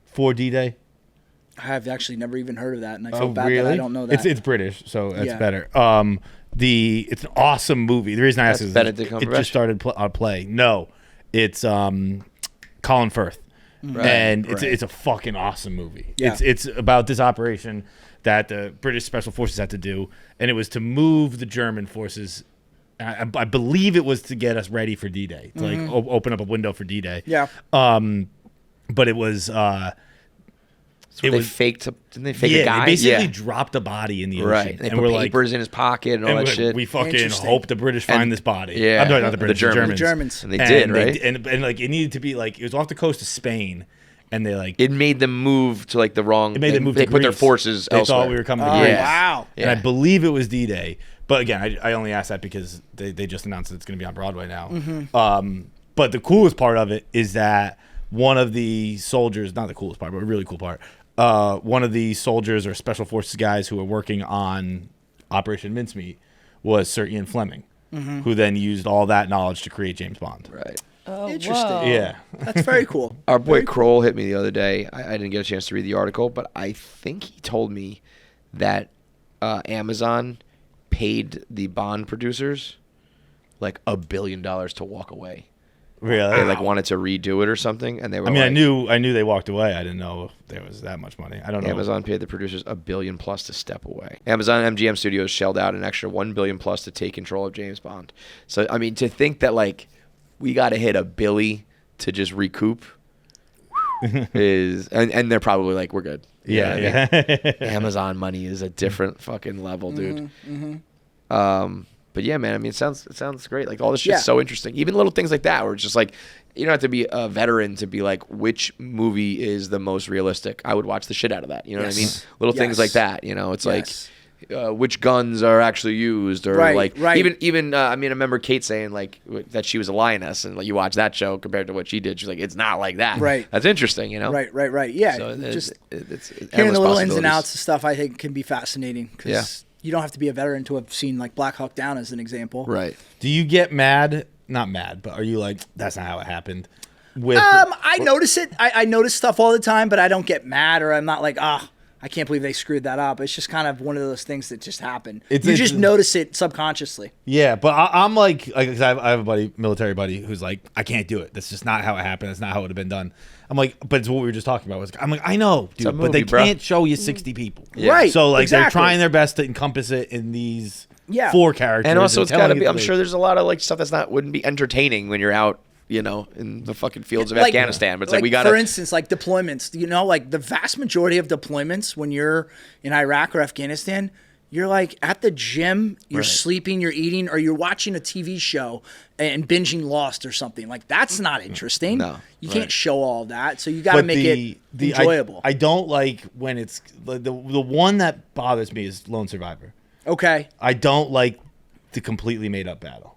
for D-Day? I've actually never even heard of that, and I feel bad really? that I don't know that. It's British, so that's Yeah. better. It's an awesome movie. The reason I asked is Benedict it Cumberbatch? just started on Play. No, it's Colin Firth, and it's a fucking awesome movie. Yeah. It's about this operation that the British Special Forces had to do, and it was to move the German forces. I believe it was to get us ready for D-Day, to like open up a window for D-Day. Yeah. But it was. Didn't they fake a guy? They basically dropped a body in the ocean. Right. They and put we're papers in his pocket and all that shit. We fucking Interesting. hope the British find this body. Yeah. I'm sorry, not the British, the Germans. Germans. The Germans. And they did, right? And like it needed to be like, it was off the coast of Spain, and they like It made them move to like the wrong. it made them move They to put their Greece. forces They elsewhere. thought we were coming to Oh, Greece. wow. And I believe it was D-Day. But again, I only asked that because they just announced that it's going to be on Broadway now. But the coolest part of it is that one of the soldiers, not the coolest part, but a really cool part, one of the soldiers or special forces guys who were working on Operation Mincemeat was Sir Ian Fleming, who then used all that knowledge to create James Bond. Right. Oh, Interesting. whoa. Yeah. That's very cool. Our boy Kroll hit me the other day. I didn't get a chance to read the article, but I think he told me that Amazon paid the Bond producers like $1 billion to walk away. Really? They like wanted to redo it or something, and they were. I mean, like, I knew they walked away. I didn't know if there was that much money. I don't know. Amazon paid the producers $1 billion plus to step away. Amazon MGM Studios shelled out an extra $1 billion plus to take control of James Bond. So I mean, to think that like we got to hit $1 billion to just recoup is, and they're probably like, we're good. You know Yeah, what I mean? yeah. Amazon money is a different fucking level, dude. But yeah, man, I mean, it sounds great. Like all this shit's Yeah. so interesting. Even little things like that, where it's just like, you don't have to be a veteran to be like, which movie is the most realistic? I would watch the shit out of that. You know what I mean? Yes. Little things Yes. like that. You know, it's Yes. like, which guns are actually used, or Right, like right. even I mean, I remember Kate saying like that she was a lioness, and like you watch that show compared to what she did, she's like, it's not like that. Right. That's interesting. You know. Right. Yeah. So just it's hearing endless the little ins and possibilities. outs of stuff, I think, can be fascinating because you don't have to be a veteran to have seen like Black Hawk Down as an example. Right. Do you get mad? Not mad, but are you like, that's not how it happened? With I notice it. I notice stuff all the time, but I don't get mad or I'm not like, I can't believe they screwed that up. It's just kind of one of those things that just happen. You just notice it subconsciously. Yeah, but I'm like 'cause I have a military buddy, who's like, I can't do it. That's just not how it happened. That's not how it would have been done. I'm like, but it's what we were just talking about. I'm like, I know, dude, a but they movie, bro. can't show you 60 people. Yeah. Right. So like they're exactly. trying their best to encompass it in these Yeah. 4 characters. And also, it's got to telling be. it I'm sure there's a lot of like stuff wouldn't be entertaining when you're out, you know, in the fucking fields of Like- Afghanistan. But it's like we got for to. instance, like deployments, you know, like the vast majority of deployments when you're in Iraq or Afghanistan, you're like at the gym, you're sleeping, you're eating, or you're watching a TV show and binging Lost or something. Like that's not interesting. No, You right. can't show all that. So you got to make it enjoyable. I don't like when it's the one that bothers me is Lone Survivor. Okay. I don't like the completely made up battle.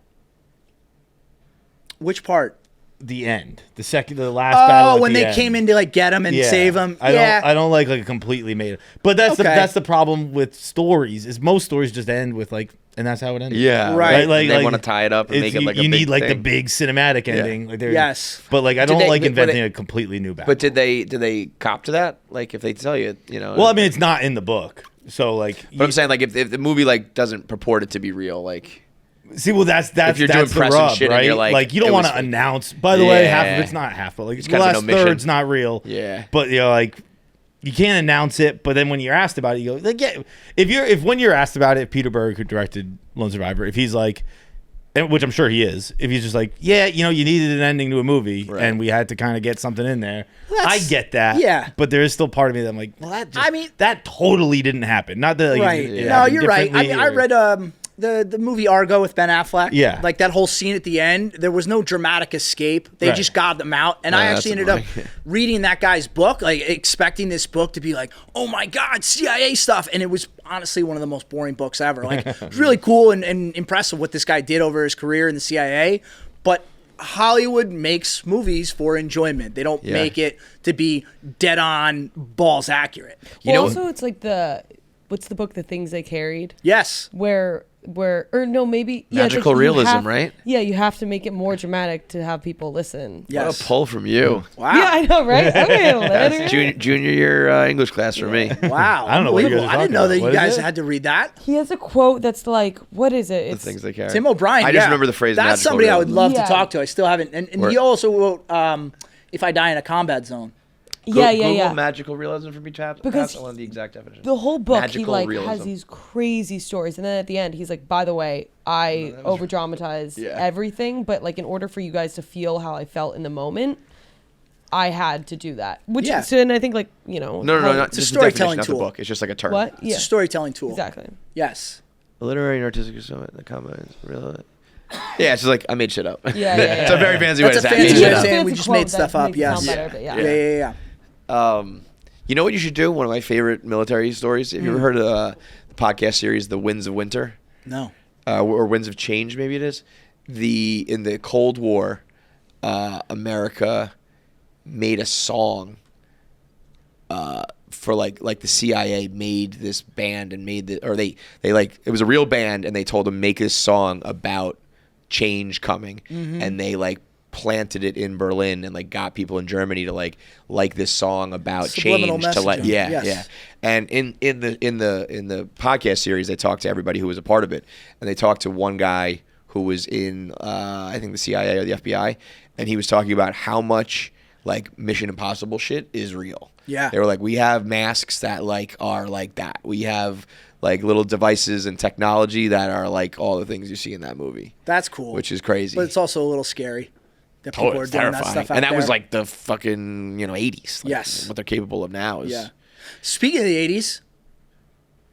Which part? The end, the last battle. Oh, at when the they end. came in to like get him and save him. I Yeah. don't like a completely made up. But that's Okay. the problem with stories. Is most stories just end with like, and that's how it ends. Yeah. Right. Like they want to tie it up and it's- make it like a you big need like the thing. big cinematic ending. Like Yes. But like I Did don't they- like but inventing it- a completely new battle. But did they cop to that? Like if they tell you, you know. Well, I mean, it's not in the book, so like. But I'm saying like if the movie like doesn't purport it to be real, like. See, well, that's you're that's doing the press and rub, shit and right? you're like, you don't it want was to fake. announce. By the way, half of Yeah. it's not half, but like the kind of an last omission. third's not real. Yeah. But you know, like you can't announce it. But then when you're asked about it, you go like, yeah. If when you're asked about it, Feitelberg, who directed Lone Survivor, if he's like, and which I'm sure he is, if he's just like, yeah, you know, you needed an ending to a movie, Right. and we had to kind of get something in there. I That's- get that. yeah. But there is still part of me that I'm like, well, I mean- that totally didn't happen. Not that like, Right. it No, happened you're right. I differently mean, I or- read the movie Argo with Ben Affleck. Yeah. Like that whole scene at the end, there was no dramatic escape. They Right. just got them out. And Yeah, I that's actually ended up annoying. reading that guy's book, like expecting this book to be like, oh my God, CIA stuff. And it was honestly one of the most boring books ever. Like it was really cool and impressive what this guy did over his career in the CIA. But Hollywood makes movies for enjoyment. They don't make it to be dead on, balls accurate. Also, it's like what's the book, The Things They Carried? Yes. Or no, maybe Magical realism, right? Yeah, you have to make it more dramatic to have people listen. Yes. What a pull from you. Wow. Yeah, I know, right? Okay, That's junior year English class for me. Wow. I don't know what you guys are I didn't talking know that about. you What is guys it? had to read that. He has a quote that's like, what is it? The It's things they carry. Tim O'Brien. I just remember the phrase. That's magical somebody I would realism. love Yeah. to talk to. I still haven't. And he also wrote If I Die in a Combat Zone. Google magical realism for me, chaps. Because I want the exact definition. the whole book, Magical he realism. has these crazy stories, and then at the end, he's like, "By the way, I over dramatize everything, but like in order for you guys to feel how I felt in the moment, I had to do that." Which is, and I think like No, how- not It's a just the storytelling definition, not the tool. book. It's just like a term. What? It's a storytelling tool. Exactly. Yes. A literary and artistic summit. The comments really. Yeah, it's just like I made shit up. Yeah. It's a very fancy That's way a to say I made fancy shit way of up. saying we Fancy just quote made stuff that up. makes it Yes. sound better, but Yeah. You know what you should do? One of my favorite military stories. Have you ever heard of the podcast series, The Winds of Winter? No. Or Winds of Change, maybe it is. In the Cold War, America made a song for like the CIA made this band and it was a real band, and they told them make this song about change coming, and they like planted it in Berlin and like got people in Germany to like this song about Subliminal change to let messaging. yeah. Yes. And in the podcast series, they talked to everybody who was a part of it, and they talked to one guy who was in I think the CIA or the FBI, and he was talking about how much like Mission Impossible shit is real. Yeah. They were like, we have masks that like are like that. We have like little devices and technology that are like all the things you see in that movie. That's cool. Which is crazy. But it's also a little scary that people are It's doing terrifying. that stuff out and that was there. like the fucking 80s. Like, Yes. What they're capable of now is. Yeah. Speaking of the 80s,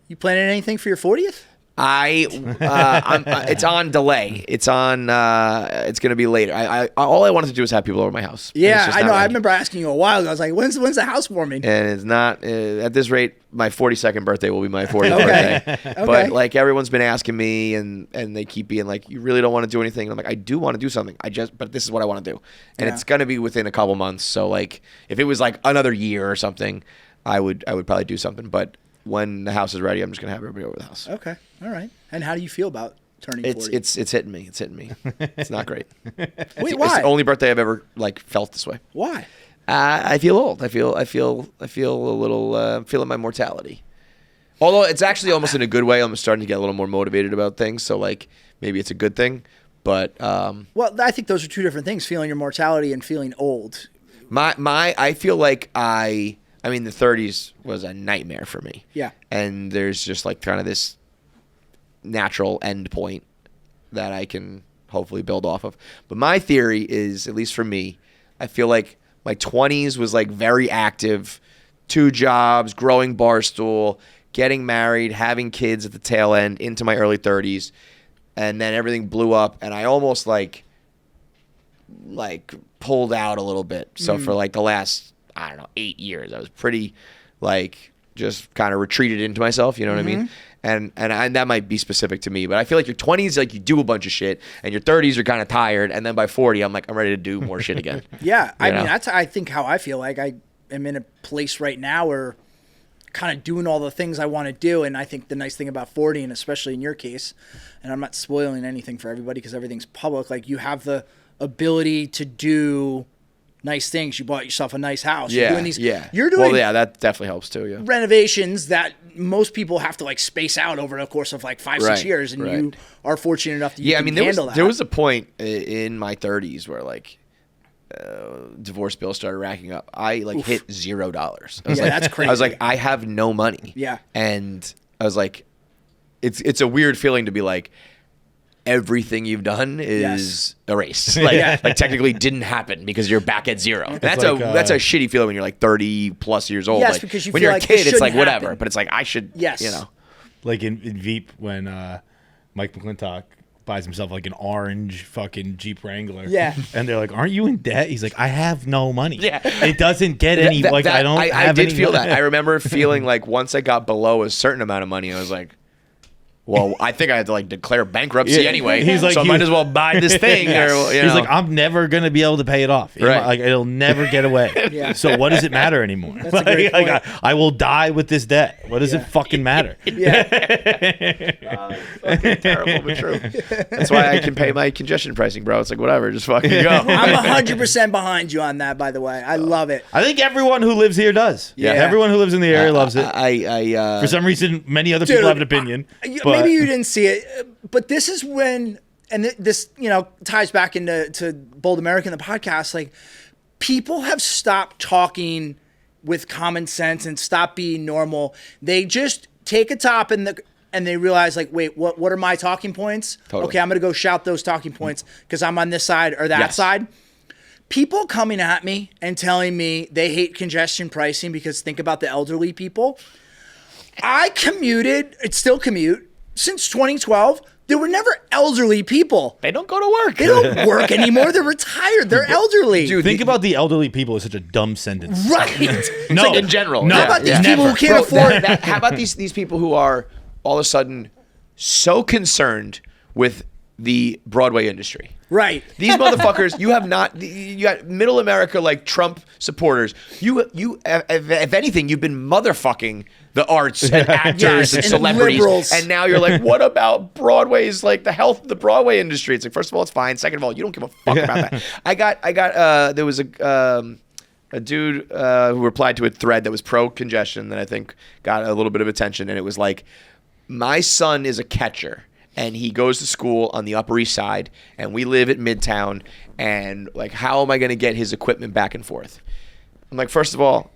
you planning anything for your 40th? It's on delay. It's on. It's gonna be later. All I wanted to do is have people over my house. And it's Yeah, just I not know. I like- remember asking you a while ago. I was like, "When's the house warming?" And it's not at this rate. My 42nd birthday will be my 40th Okay. birthday. Okay. But like everyone's been asking me, and they keep being like, "You really don't want to do anything?" And I'm like, "I do want to do something. But this is what I want to do, and Yeah. it's gonna be within a couple months. So like, if it was like another year or something, I would probably do something. But when the house is ready, I'm just gonna have everybody over the house. Okay, all right. And how do you feel about turning 40? It's hitting me. It's hitting me. It's not great. Wait, It's why? the only birthday I've ever like felt this way. Why? I feel old. I feel a little feeling my mortality. Although it's actually almost in a good way. I'm starting to get a little more motivated about things. So like maybe it's a good thing. But Well, I think those are two different things: feeling your mortality and feeling old. I feel like I mean the 30s was a nightmare for me. Yeah. And there's just like kind of this natural end point that I can hopefully build off of. But my theory is, at least for me, I feel like my 20s was like very active, 2 jobs, growing Barstool, getting married, having kids at the tail end into my early 30s, and then everything blew up, and I almost like pulled out a little bit. So for like the last, I don't know, 8 years, I was pretty like just kind of retreated into myself, you know what I mean? And that might be specific to me, but I feel like your 20s, like you do a bunch of shit, and your 30s, you're kind of tired, and then by 40, I'm like, I'm ready to do more shit again. Yeah, I You mean know? that's I think how I feel. Like I am in a place right now where kind of doing all the things I want to do, and I think the nice thing about 40, and especially in your case, and I'm not spoiling anything for everybody because everything's public. Like you have the ability to do nice things. You bought yourself a nice house. Yeah, You're doing these. yeah. You're doing Well, yeah, that definitely helps too. Yeah. renovations that most people have to like space out over the course of like 5-6 Right, years, and right. you are fortunate enough that you Yeah, I can mean, handle that. there was a point in my 30s where like divorce bills started racking up. I like hit $0. I was Yeah, like, that's crazy. I was like, I have no money. Yeah. And I was like, it's a weird feeling to be like, everything you've done is erased. Like, like technically didn't happen because you're back at 0. And that's like, that's a shitty feeling when you're like 30 plus years old. Yes, like, because you when feel you're like a kid, this it's like shouldn't whatever. happen. But it's like I should, Yes. you know. Like in Veep when Mike McClintock buys himself like an orange fucking Jeep Wrangler. Yeah. And they're like, "Aren't you in debt?" He's like, "I have no money." Yeah. It doesn't get any. I don't. I have did any feel money. that. I remember feeling like once I got below a certain amount of money, I was like, well, I think I had to like declare bankruptcy Yeah. anyway. He's like, so I might as well buy this thing. Or, you He's know. like, I'm never gonna be able to pay it off. Right. Like it'll never get away. Yeah. So what does it matter anymore? That's a great Like, point. I will die with this debt. What does it fucking matter? Yeah. fucking terrible, but true. That's why I can pay my congestion pricing, bro. It's like, whatever, just fucking go. I'm 100% behind you on that, by the way. I love it. I think everyone who lives here does. Yeah. Everyone who lives in the area loves it. I For some reason, many other Dude, people have an opinion. But Maybe you didn't see it, but this is when, and this, ties back into Bold American, the podcast, like, people have stopped talking with common sense and stop being normal. They just take a top and they realize, like, wait, what are my talking points? Totally. Okay, I'm going to go shout those talking points because I'm on this side or that side. People coming at me and telling me they hate congestion pricing because think about the elderly people. I still commute since 2012. There were never elderly people. they don't go to work. They don't work anymore. They're retired. They're elderly. Dude, think about the elderly people is such a dumb sentence. Right. No, in general. No, How about these Yeah. people who can't Bro, afford how about these people who are all of a sudden so concerned with the Broadway industry? Right. These motherfuckers, you got middle America like Trump supporters. You, if anything, you've been motherfucking the arts and actors Yes, and and celebrities, liberals. and now you're like, what about Broadway's like the health of the Broadway industry? It's like, first of all, it's fine. Second of all, you don't give a fuck about that. I got. There was a dude who replied to a thread that was pro congestion that I think got a little bit of attention, and it was like, my son is a catcher. And he goes to school on the Upper East Side, and we live at Midtown, and like, how am I going to get his equipment back and forth? I'm like, first of all,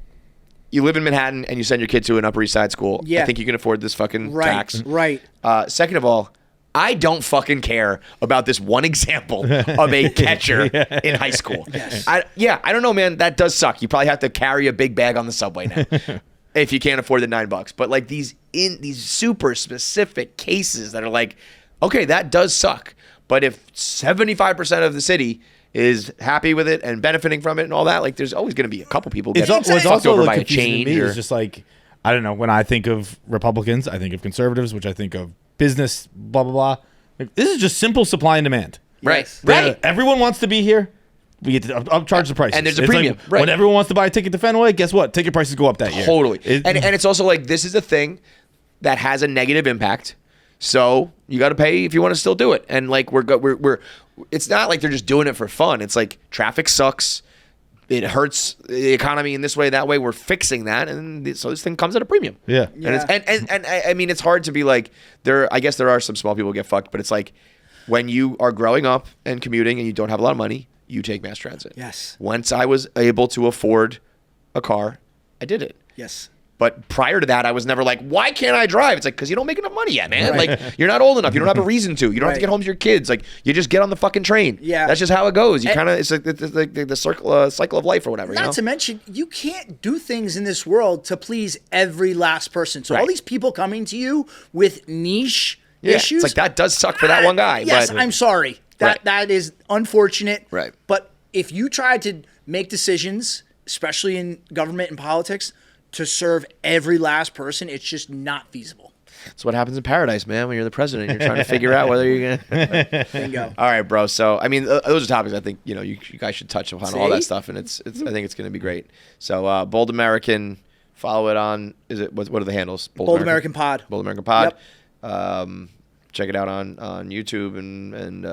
you live in Manhattan and you send your kid to an Upper East Side school. Yeah. I think you can afford this fucking Right. tax. Right. Second of all, I don't fucking care about this one example of a catcher in high school. Yes. I don't know, man. That does suck. You probably have to carry a big bag on the subway now. If you can't afford the $9, but like these super specific cases that are like, okay, that does suck. But if 75% of the city is happy with it and benefiting from it and all that, like there's always going to be a couple people getting What's fucked also over like by a confusing change. to me Or, is just like, I don't know, when I think of Republicans, I think of conservatives, which I think of business, blah, blah, blah. Like, this is just simple supply and demand. right, Yes. right. Everyone wants to be here. We get to upcharge the prices. And there's a It's premium, Like, right. When everyone wants to buy a ticket to Fenway, guess what? Ticket prices go up that year. Totally. And it's also like, this is a thing that has a negative impact. So you got to pay if you want to still do it. And like, we're it's not like they're just doing it for fun. It's like traffic sucks. It hurts the economy in this way, that way. We're fixing that. And so this thing comes at a premium. Yeah. And I mean, it's hard to be like, I guess there are some small people who get fucked, but it's like when you are growing up and commuting and you don't have a lot of money, you take mass transit. Yes. Once I was able to afford a car, I did it. Yes. But prior to that, I was never like, why can't I drive? It's like, because you don't make enough money yet, man. Right. Like, you're not old enough. You don't have a reason to. You don't have to Right. get home to your kids. Like, you just get on the fucking train. Yeah. That's just how it goes. You kind of, it's like the cycle of life or whatever. Not to mention, you can't do things in this world to please every last person. So all Right. these people coming to you with niche Yeah, issues. it's like that does suck for that one guy. Yes, but, I'm sorry. Right. That is unfortunate. Right. But if you try to make decisions, especially in government and politics, to serve every last person, it's just not feasible. That's what happens in paradise, man. When you're the president, you're trying to figure out whether you're gonna. Bingo. All right, bro. So I mean, those are topics I think you guys should touch upon all that See? stuff, and it's I think it's gonna be great. So Bold American, follow it on. Is it what are the handles? Bold American Pod. Bold American Pod. Yep. Check it out on YouTube and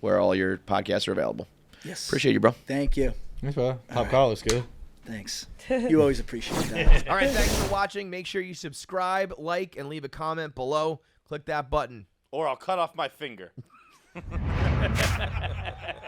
where all your podcasts are available. Yes. Appreciate you, bro. Thank you. Thanks, bro. Top collar looks good. Thanks. You always appreciate that. All right, thanks for watching. Make sure you subscribe, like, and leave a comment below. Click that button. Or I'll cut off my finger.